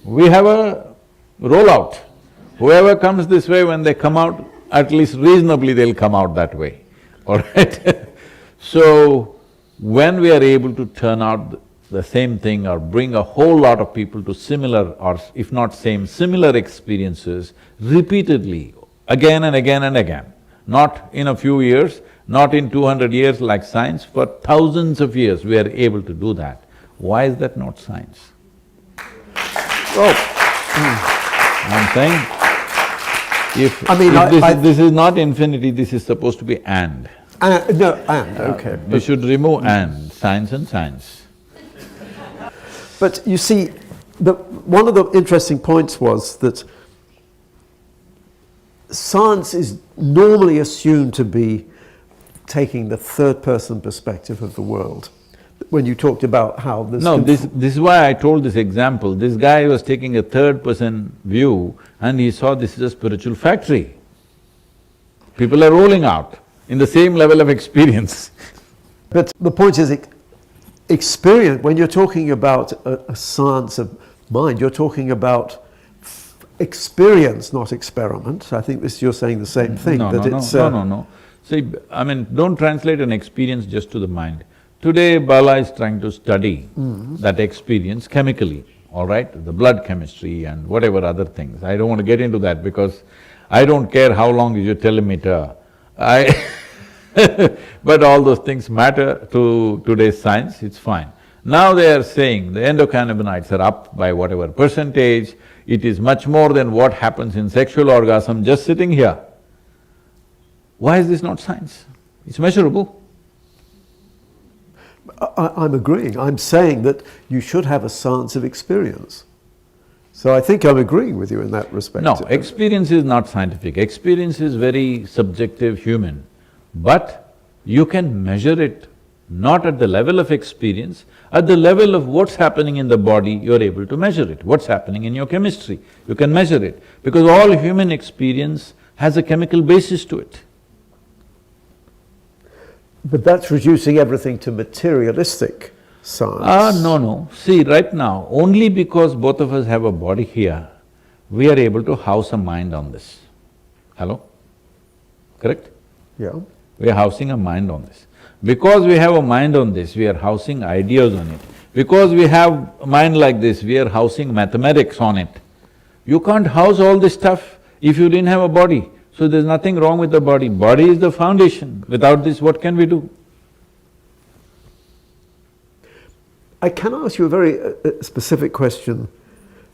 We have a rollout. Whoever comes this way, when they come out, at least reasonably they'll come out that way, all right? So, when we are able to turn out the same thing or bring a whole lot of people to similar or if not same, similar experiences repeatedly, again and again and again, not in a few years, not in 200 years like science, for thousands of years we are able to do that. Why is that not science? Oh. I'm saying, this is not infinity, this is supposed to be and. Okay. You should remove and, science and science. But you see, one of the interesting points was that science is normally assumed to be taking the third-person perspective of the world. When you talked about how this… No, this is why I told this example. This guy was taking a third-person view and he saw this is a spiritual factory. People are rolling out in the same level of experience. But the point is, experience, when you're talking about a science of mind, you're talking about experience, not experiment. I think you're saying the same thing. No. See, I mean, don't translate an experience just to the mind. Today, Bala is trying to study that experience chemically, all right? The blood chemistry and whatever other things. I don't want to get into that because I don't care how long you telemeter. But all those things matter to today's science, it's fine. Now they are saying the endocannabinoids are up by whatever percentage, it is much more than what happens in sexual orgasm just sitting here. Why is this not science? It's measurable. I'm agreeing. I'm saying that you should have a science of experience. So I think I'm agreeing with you in that respect. No, experience is not scientific. Experience is very subjective, human. But you can measure it not at the level of experience, at the level of what's happening in the body, you're able to measure it. What's happening in your chemistry, you can measure it. Because all human experience has a chemical basis to it. But that's reducing everything to materialistic science. No. See, right now, only because both of us have a body here, we are able to house a mind on this. Hello? Correct? Yeah. We are housing a mind on this. Because we have a mind on this, we are housing ideas on it. Because we have a mind like this, we are housing mathematics on it. You can't house all this stuff if you didn't have a body. So there's nothing wrong with the body. Body is the foundation. Without this, what can we do? I can ask you a very specific question,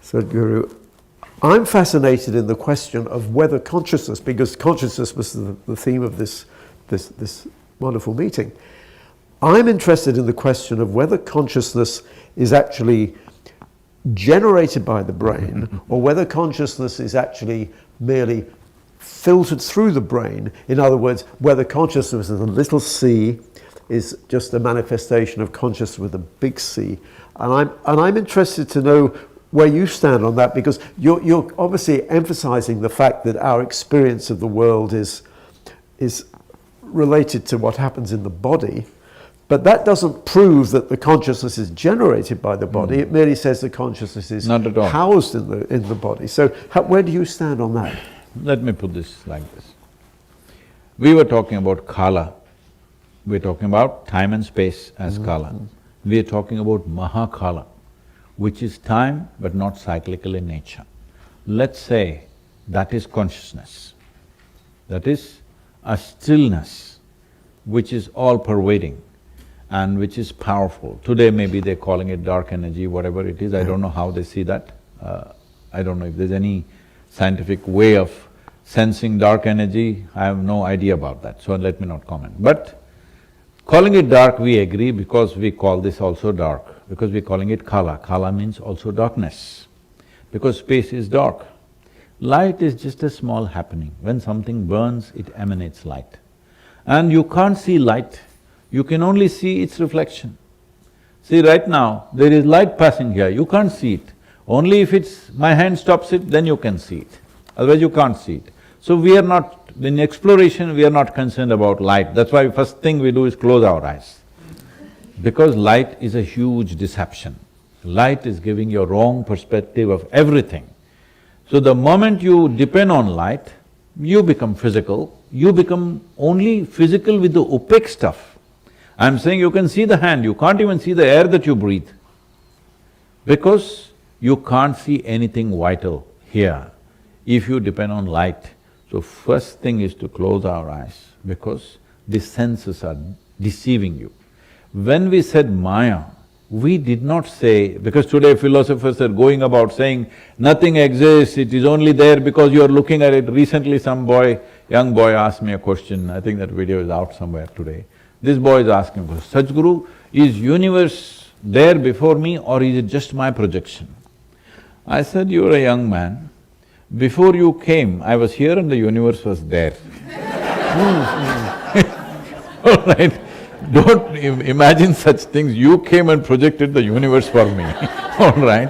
Sadhguru. I'm fascinated in the question of whether consciousness, because consciousness was the theme of this wonderful meeting. I'm interested in the question of whether consciousness is actually generated by the brain or whether consciousness is actually merely filtered through the brain. In other words, whether consciousness with a little c is just a manifestation of consciousness with a big C. And I'm interested to know where you stand on that, because you're obviously emphasizing the fact that our experience of the world is related to what happens in the body, but that doesn't prove that the consciousness is generated by the body. It merely says the consciousness is not at all housed in the body. So where do you stand on that? Let me put this like this. We were talking about kala. We're talking about time and space as kala. We're talking about mahakala, which is time but not cyclical in nature. Let's say that is consciousness. That is a stillness which is all-pervading and which is powerful. Today maybe they're calling it dark energy, whatever it is, I don't know how they see that. I don't know if there's any scientific way of sensing dark energy, I have no idea about that, so let me not comment. But calling it dark, we agree because we call this also dark, because we're calling it kala. Kala means also darkness, because space is dark. Light is just a small happening. When something burns, it emanates light. And you can't see light, you can only see its reflection. See, right now, there is light passing here, you can't see it. Only if my hand stops it, then you can see it. Otherwise you can't see it. So we are not… in exploration, we are not concerned about light. That's why first thing we do is close our eyes. Because light is a huge deception. Light is giving you a wrong perspective of everything. So the moment you depend on light, you become physical, you become only physical with the opaque stuff. I'm saying you can see the hand, you can't even see the air that you breathe. Because you can't see anything vital here if you depend on light. So first thing is to close our eyes because the senses are deceiving you. When we said Maya, we did not say… because today philosophers are going about saying nothing exists, it is only there because you are looking at it. Recently some young boy asked me a question, I think that video is out somewhere today. This boy is asking, Sadhguru, is universe there before me or is it just my projection? I said, you're a young man, before you came, I was here and the universe was there. All right, don't imagine such things, you came and projected the universe for me, all right?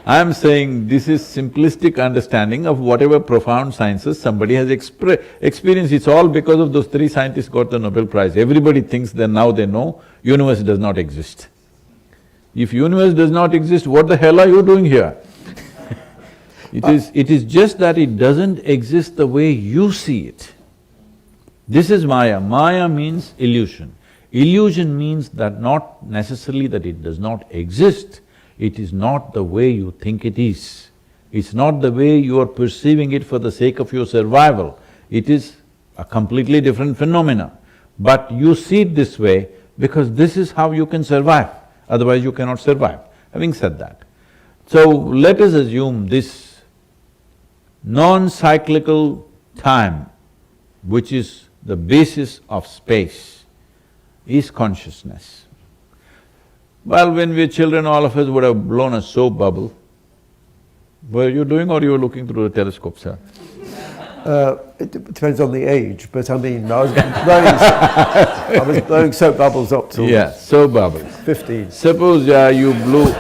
I'm saying this is simplistic understanding of whatever profound sciences somebody has experienced. It's all because of those three scientists got the Nobel Prize. Everybody thinks that now they know universe does not exist. If universe does not exist, what the hell are you doing here? It is just that it doesn't exist the way you see it. This is Maya. Maya means illusion. Illusion means that not necessarily that it does not exist, it is not the way you think it is. It's not the way you are perceiving it for the sake of your survival. It is a completely different phenomena. But you see it this way because this is how you can survive, otherwise you cannot survive. Having said that, so let us assume this non-cyclical time, which is the basis of space, is consciousness. Well, when we were children, all of us would have blown a soap bubble. Were you doing or you were looking through the telescope, sir? It depends on the age, but I mean, I was blowing soap bubbles up till… Yeah, soap bubbles. 15. Suppose you blew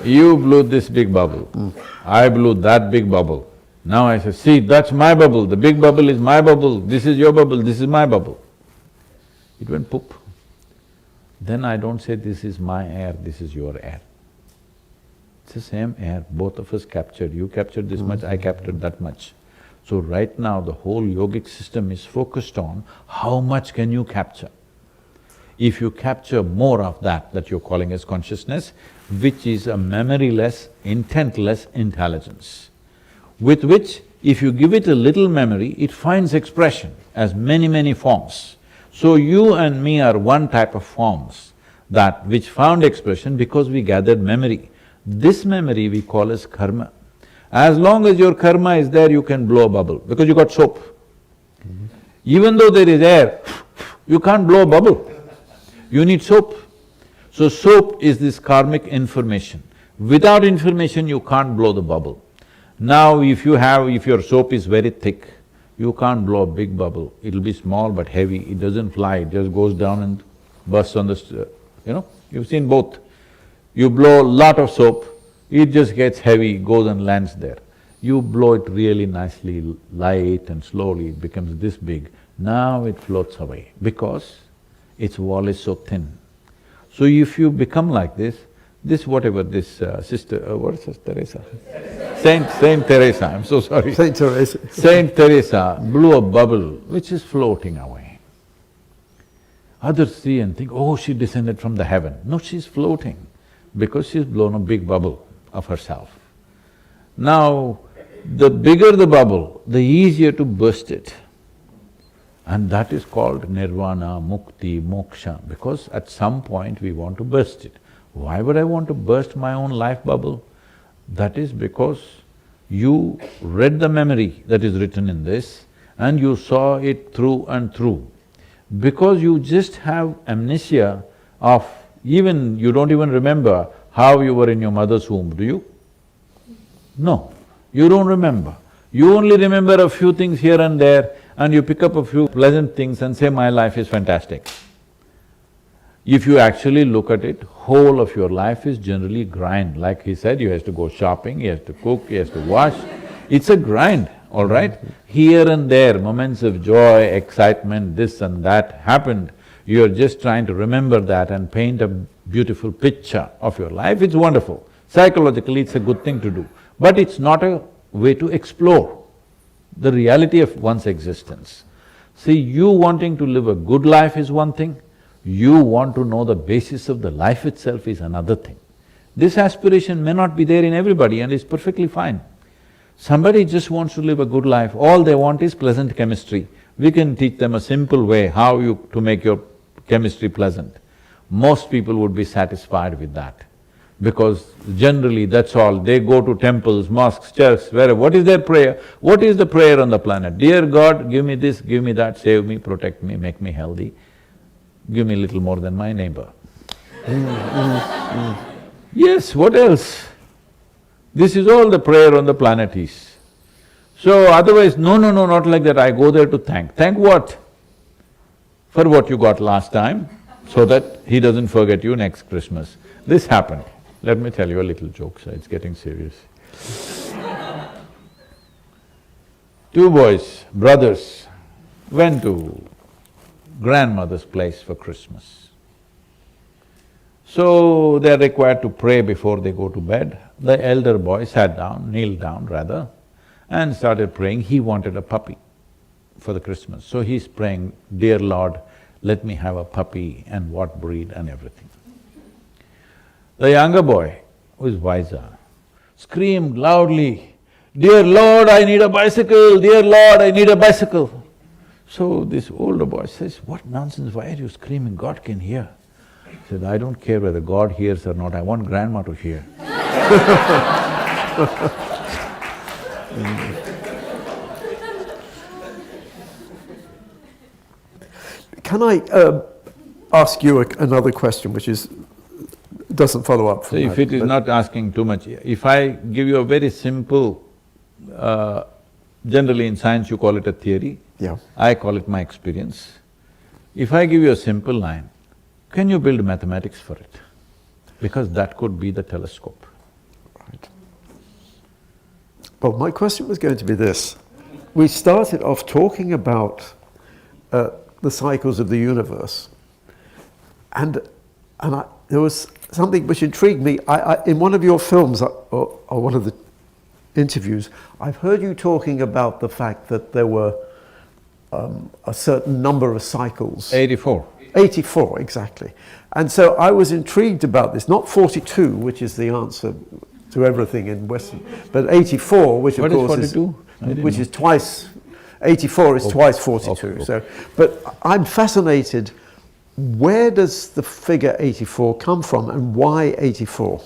you blew this big bubble, I blew that big bubble. Now I say, see, that's my bubble, the big bubble is my bubble, this is your bubble, this is my bubble. It went poop. Then I don't say this is my air, this is your air. It's the same air, both of us captured. You captured this much, I captured that much. So right now the whole yogic system is focused on how much can you capture. If you capture more of that you're calling as consciousness, which is a memoryless, intentless intelligence, with which if you give it a little memory, it finds expression as many, many forms. So you and me are one type of forms that which found expression because we gathered memory. This memory we call as karma. As long as your karma is there, you can blow a bubble because you got soap. Even though there is air, you can't blow a bubble. You need soap. So soap is this karmic information. Without information, you can't blow the bubble. Now if your soap is very thick, you can't blow a big bubble. It'll be small but heavy, it doesn't fly, it just goes down and bursts on the… you've seen both. You blow a lot of soap, it just gets heavy, goes and lands there. You blow it really nicely, light and slowly, it becomes this big. Now it floats away because its wall is so thin. So if you become like this whatever this sister… what is this, Teresa? Saint Teresa, I'm so sorry. Saint Teresa. Saint Teresa blew a bubble which is floating away. Others see and think, oh, she descended from the heaven. No, she's floating because she's blown a big bubble of herself. Now, the bigger the bubble, the easier to burst it. And that is called nirvana, mukti, moksha, because at some point we want to burst it. Why would I want to burst my own life bubble? That is because you read the memory that is written in this and you saw it through and through. Because you just have amnesia of… even you don't even remember how you were in your mother's womb, do you? No, you don't remember. You only remember a few things here and there and you pick up a few pleasant things and say, my life is fantastic. If you actually look at it, whole of your life is generally grind. Like he said, he has to go shopping, he has to cook, he has to wash. It's a grind, all right? Here and there, moments of joy, excitement, this and that happened. You're just trying to remember that and paint a beautiful picture of your life, it's wonderful. Psychologically, it's a good thing to do. But it's not a way to explore the reality of one's existence. See, you wanting to live a good life is one thing, you want to know the basis of the life itself is another thing. This aspiration may not be there in everybody and it's perfectly fine. Somebody just wants to live a good life, all they want is pleasant chemistry. We can teach them a simple way how to make your chemistry pleasant. Most people would be satisfied with that, because generally that's all. They go to temples, mosques, churches, wherever. What is their prayer? What is the prayer on the planet? Dear God, give me this, give me that, save me, protect me, make me healthy, give me a little more than my neighbor. Yes, what else? This is all the prayer on the planet is. So otherwise, no, not like that, I go there to thank. Thank what? For what you got last time, so that he doesn't forget you next Christmas. This happened. Let me tell you a little joke, so it's getting serious. Two boys, brothers, went to grandmother's place for Christmas. So they're required to pray before they go to bed. The elder boy sat down, kneeled down rather, and started praying. He wanted a puppy for the Christmas. So he's praying, Dear Lord, let me have a puppy and what breed and everything. The younger boy, who is wiser, screamed loudly, Dear Lord, I need a bicycle, dear Lord, I need a bicycle. So this older boy says, what nonsense, why are you screaming? God can hear. He said, I don't care whether God hears or not, I want grandma to hear. Can I ask you another question, which doesn't follow up from So that, if it is not asking too much, if I give you a very simple, generally in science you call it a theory, yeah. I call it my experience. If I give you a simple line, can you build mathematics for it? Because that could be the telescope. Right. Well, my question was going to be this. We started off talking about the cycles of the universe, and there was something which intrigued me. In one of your films, or one of the interviews, I've heard you talking about the fact that there were a certain number of cycles. 84. 84, exactly. And so I was intrigued about this, not 42, which is the answer to everything in Western, but 84, which of course is 42? Which is twice, 84 is twice 42. Okay. So, but I'm fascinated, where does the figure 84 come from and why 84?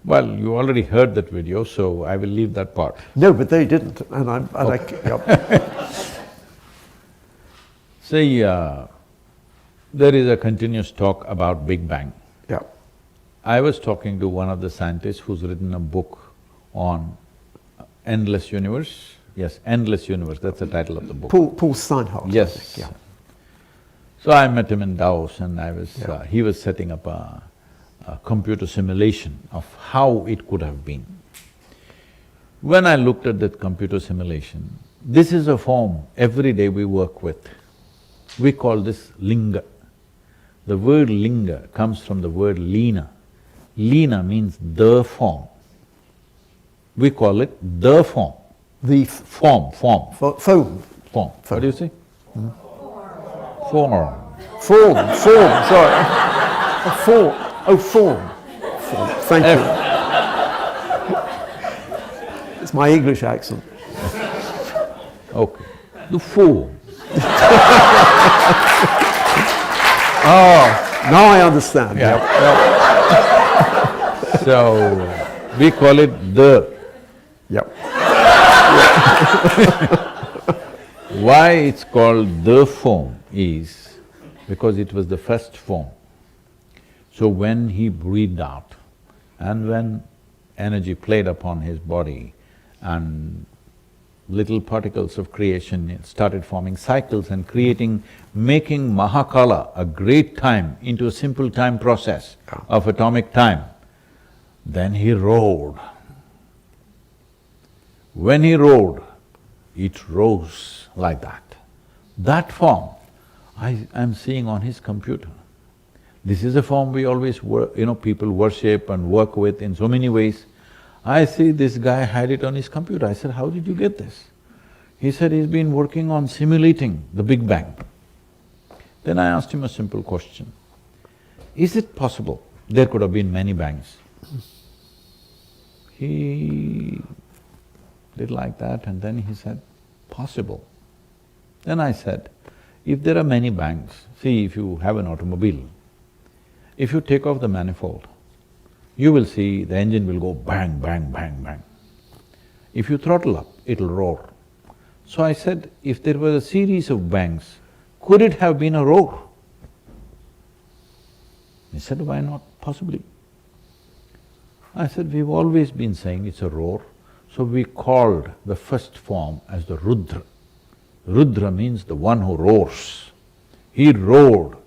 Well, you already heard that video, so I will leave that part. No, but they didn't, and See, there is a continuous talk about Big Bang. yeah. I was talking to one of the scientists who's written a book on endless universe. Yes, endless universe, that's the title of the book. Paul Steinhardt. I Yes. think, yeah. So I met him in Davos and he was setting up a computer simulation of how it could have been. When I looked at that computer simulation, this is a form every day we work with. We call this linga. The word linga comes from the word lina. Lina means the form. We call it the form. The Form. foam. Form. What do you say? Form. Form, sorry. Form. Oh, form. Thank you. It's my English accent. Okay. The form. Oh, now I understand. Yeah. Yep. So, we call it the. Yep. Why it's called the form is because it was the first form. So when he breathed out and when energy played upon his body and little particles of creation started forming cycles and making Mahakala, a great time, into a simple time process of atomic time. Then he roared. When he roared, it rose like that. That form I am seeing on his computer. This is a form we always people worship and work with in so many ways. I see this guy had it on his computer. I said, how did you get this? He said he's been working on simulating the Big Bang. Then I asked him a simple question. Is it possible there could have been many bangs? He did like that and then he said, possible. Then I said, if there are many bangs, see if you have an automobile, if you take off the manifold, you will see the engine will go bang, bang, bang, bang. If you throttle up, it'll roar. So I said, if there were a series of bangs, could it have been a roar? He said, why not? Possibly. I said, we've always been saying it's a roar, so we called the first form as the Rudra. Rudra means the one who roars. He roared.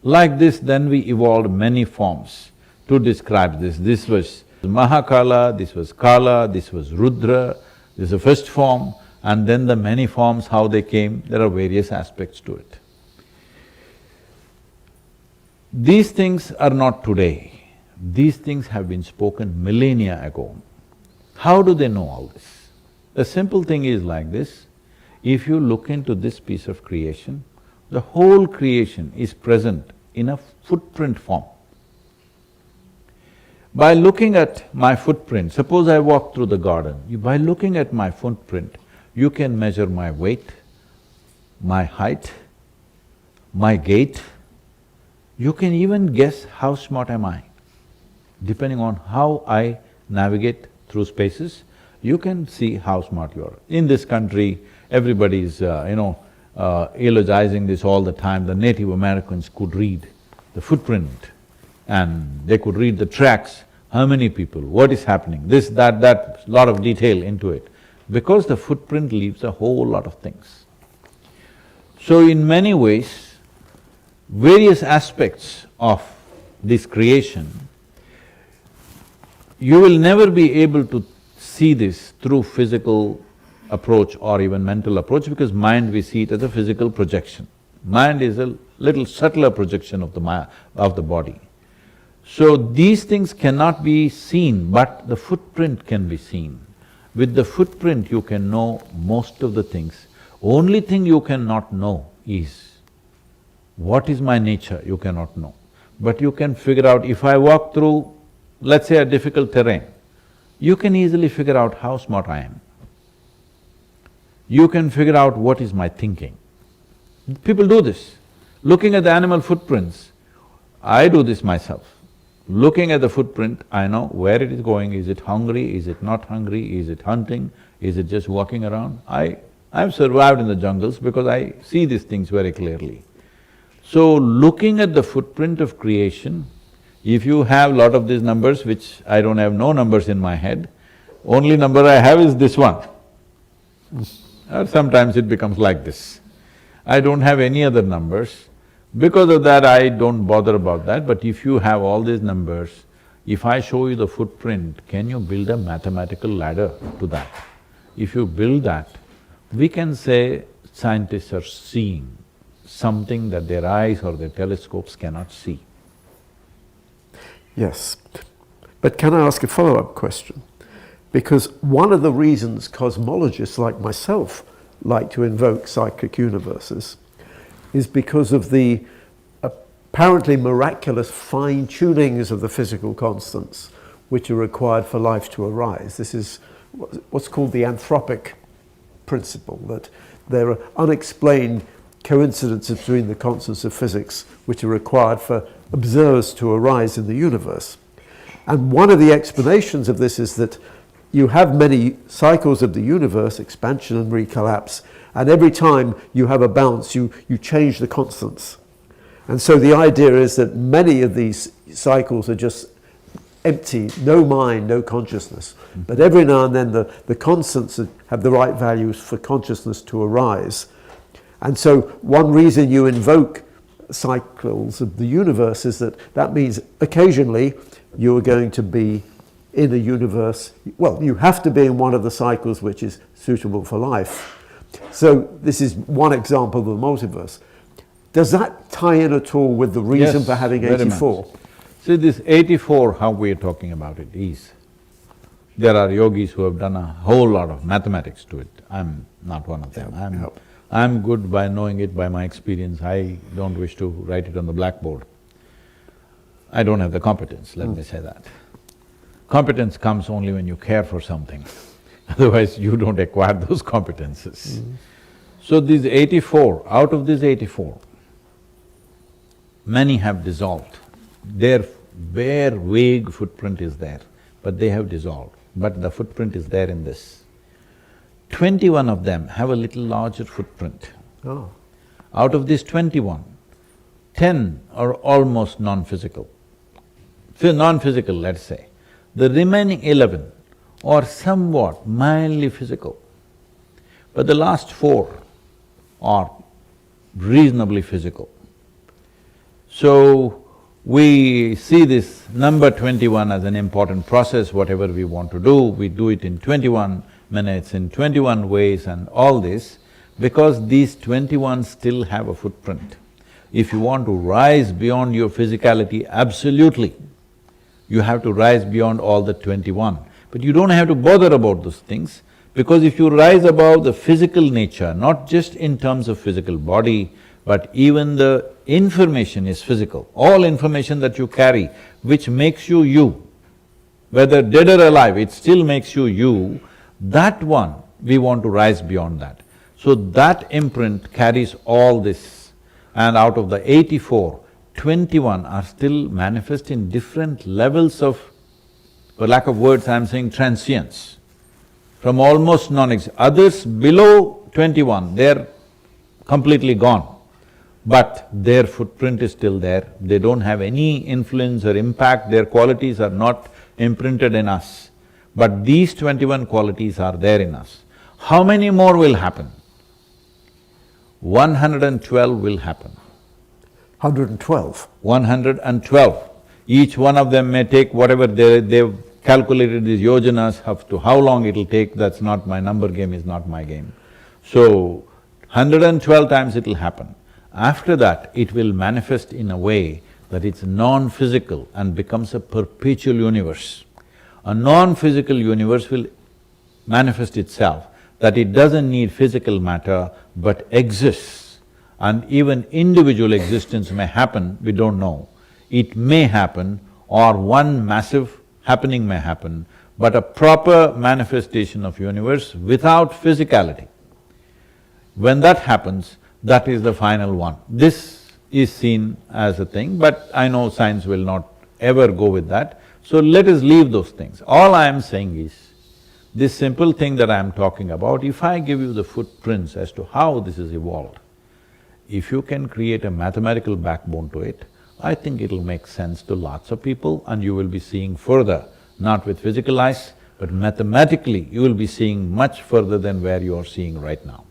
Like this, then we evolved many forms to describe this. This was Mahakala, this was Kala, this was Rudra, this is the first form, and then the many forms, how they came, there are various aspects to it. These things are not today. These things have been spoken millennia ago. How do they know all this? The simple thing is like this, if you look into this piece of creation, the whole creation is present in a footprint form. By looking at my footprint, suppose I walk through the garden, by looking at my footprint, you can measure my weight, my height, my gait. You can even guess how smart am I. Depending on how I navigate through spaces, you can see how smart you are. In this country, everybody's eulogizing this all the time. The Native Americans could read the footprint and they could read the tracks, how many people, what is happening, this, that, lot of detail into it, because the footprint leaves a whole lot of things. So in many ways, various aspects of this creation, you will never be able to see this through physical approach or even mental approach, because mind we see it as a physical projection. Mind is a little subtler projection of the body. So these things cannot be seen, but the footprint can be seen. With the footprint you can know most of the things. Only thing you cannot know is, what is my nature, you cannot know. But you can figure out, if I walk through, let's say, a difficult terrain, you can easily figure out how smart I am. You can figure out what is my thinking. People do this. Looking at the animal footprints, I do this myself. Looking at the footprint, I know where it is going, is it hungry, is it not hungry, is it hunting, is it just walking around? I've survived in the jungles because I see these things very clearly. So looking at the footprint of creation, if you have lot of these numbers, which I don't have no numbers in my head, only number I have is this one. Or sometimes it becomes like this. I don't have any other numbers. Because of that, I don't bother about that, but if you have all these numbers, if I show you the footprint, can you build a mathematical ladder to that? If you build that, we can say scientists are seeing something that their eyes or their telescopes cannot see. Yes, but can I ask a follow-up question? Because one of the reasons cosmologists like myself like to invoke cyclic universes is because of the apparently miraculous fine-tunings of the physical constants which are required for life to arise. This is what's called the anthropic principle, that there are unexplained coincidences between the constants of physics which are required for observers to arise in the universe. And one of the explanations of this is that you have many cycles of the universe, expansion and recollapse, and every time you have a bounce, you change the constants. And so the idea is that many of these cycles are just empty, no mind, no consciousness. But every now and then the constants have the right values for consciousness to arise. And so one reason you invoke cycles of the universe is that means occasionally you are going to be in a universe, well, you have to be in one of the cycles which is suitable for life. So this is one example of the multiverse. Does that tie in at all with the reason for having 84? See, this 84, how we are talking about it is, there are yogis who have done a whole lot of mathematics to it. I'm not one of them. I'm good by knowing it by my experience. I don't wish to write it on the blackboard. I don't have the competence, let me say that. Competence comes only when you care for something, otherwise you don't acquire those competences. So these 84, out of these 84, many have dissolved. Their bare, vague footprint is there, but they have dissolved. But the footprint is there in this. 21 of them have a little larger footprint. Oh. Out of these 21, 10 are almost non-physical. Non-physical, let's say. The remaining 11 are somewhat mildly physical, but the last 4 are reasonably physical. So, we see this number 21 as an important process. Whatever we want to do, we do it in 21 minutes, in 21 ways and all this, because these 21 still have a footprint. If you want to rise beyond your physicality, absolutely, you have to rise beyond all the 21. But you don't have to bother about those things, because if you rise above the physical nature, not just in terms of physical body, but even the information is physical. All information that you carry, which makes you you, whether dead or alive, it still makes you you, that one, we want to rise beyond that. So that imprint carries all this, and out of the 84, 21 are still manifest in different levels of, for lack of words, I'm saying transience, from almost non-existent. Others below 21, they're completely gone, but their footprint is still there. They don't have any influence or impact, their qualities are not imprinted in us. But these 21 qualities are there in us. How many more will happen? 112 will happen. 112? 112. Each one of them may take whatever they've calculated these yojanas up to how long it'll take, that's not my number game, is not my game. So, 112 times it'll happen. After that, it will manifest in a way that it's non-physical and becomes a perpetual universe. A non-physical universe will manifest itself, that it doesn't need physical matter but exists, and even individual existence may happen, we don't know. It may happen, or one massive happening may happen, but a proper manifestation of universe without physicality. When that happens, that is the final one. This is seen as a thing, but I know science will not ever go with that. So let us leave those things. All I am saying is, this simple thing that I am talking about, if I give you the footprints as to how this is evolved, if you can create a mathematical backbone to it, I think it'll make sense to lots of people, and you will be seeing further, not with physical eyes, but mathematically you will be seeing much further than where you are seeing right now.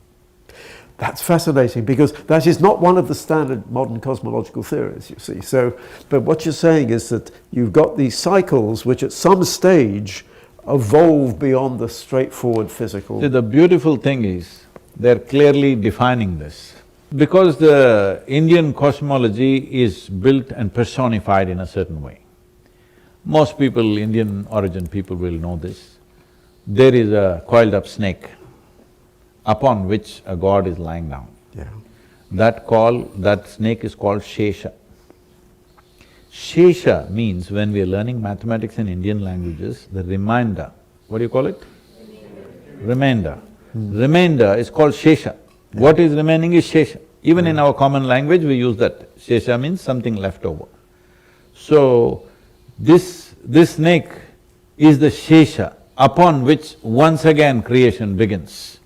That's fascinating, because that is not one of the standard modern cosmological theories, you see. So, but what you're saying is that you've got these cycles which at some stage evolve beyond the straightforward physical… See, the beautiful thing is, they're clearly defining this. Because the Indian cosmology is built and personified in a certain way. Most people, Indian origin people will know this. There is a coiled up snake upon which a god is lying down. Yeah. That snake is called Shesha. Shesha means, when we are learning mathematics in Indian languages, the remainder, what do you call it? Remainder. Remainder is called Shesha. What is remaining is Shesha. Even in our common language, we use that. Shesha means something left over. So, this snake is the Shesha upon which once again creation begins.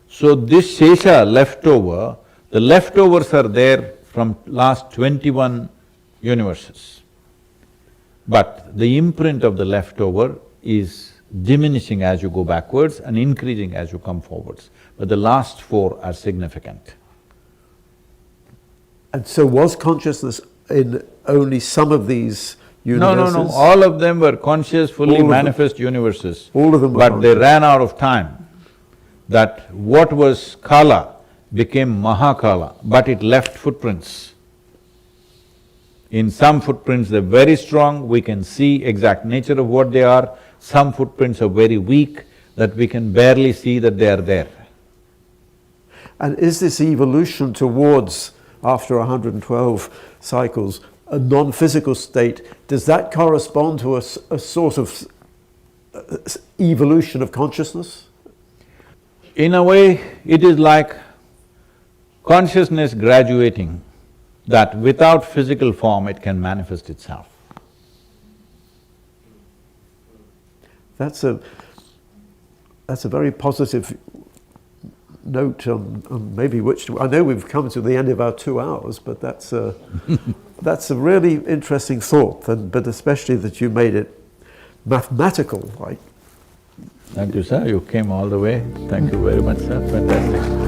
So this Shesha leftover, the leftovers are there from last 21 universes. But the imprint of the leftover is diminishing as you go backwards and increasing as you come forwards. But the last four are significant. And so was consciousness in only some of these universes? No, all of them were conscious, fully manifest universes. All of them were But they ran out of time. That what was Kala became Mahakala, but it left footprints. In some footprints they're very strong, we can see exact nature of what they are. Some footprints are very weak, that we can barely see that they are there. And is this evolution towards, after 112 cycles, a non-physical state, does that correspond to a sort of evolution of consciousness? In a way, it is like consciousness graduating, that without physical form it can manifest itself. That's a very positive note on maybe which to… I know we've come to the end of our 2 hours, but that's a really interesting thought, but especially that you made it mathematical, like… Thank you, sir. You came all the way. Thank you very much, sir. Fantastic.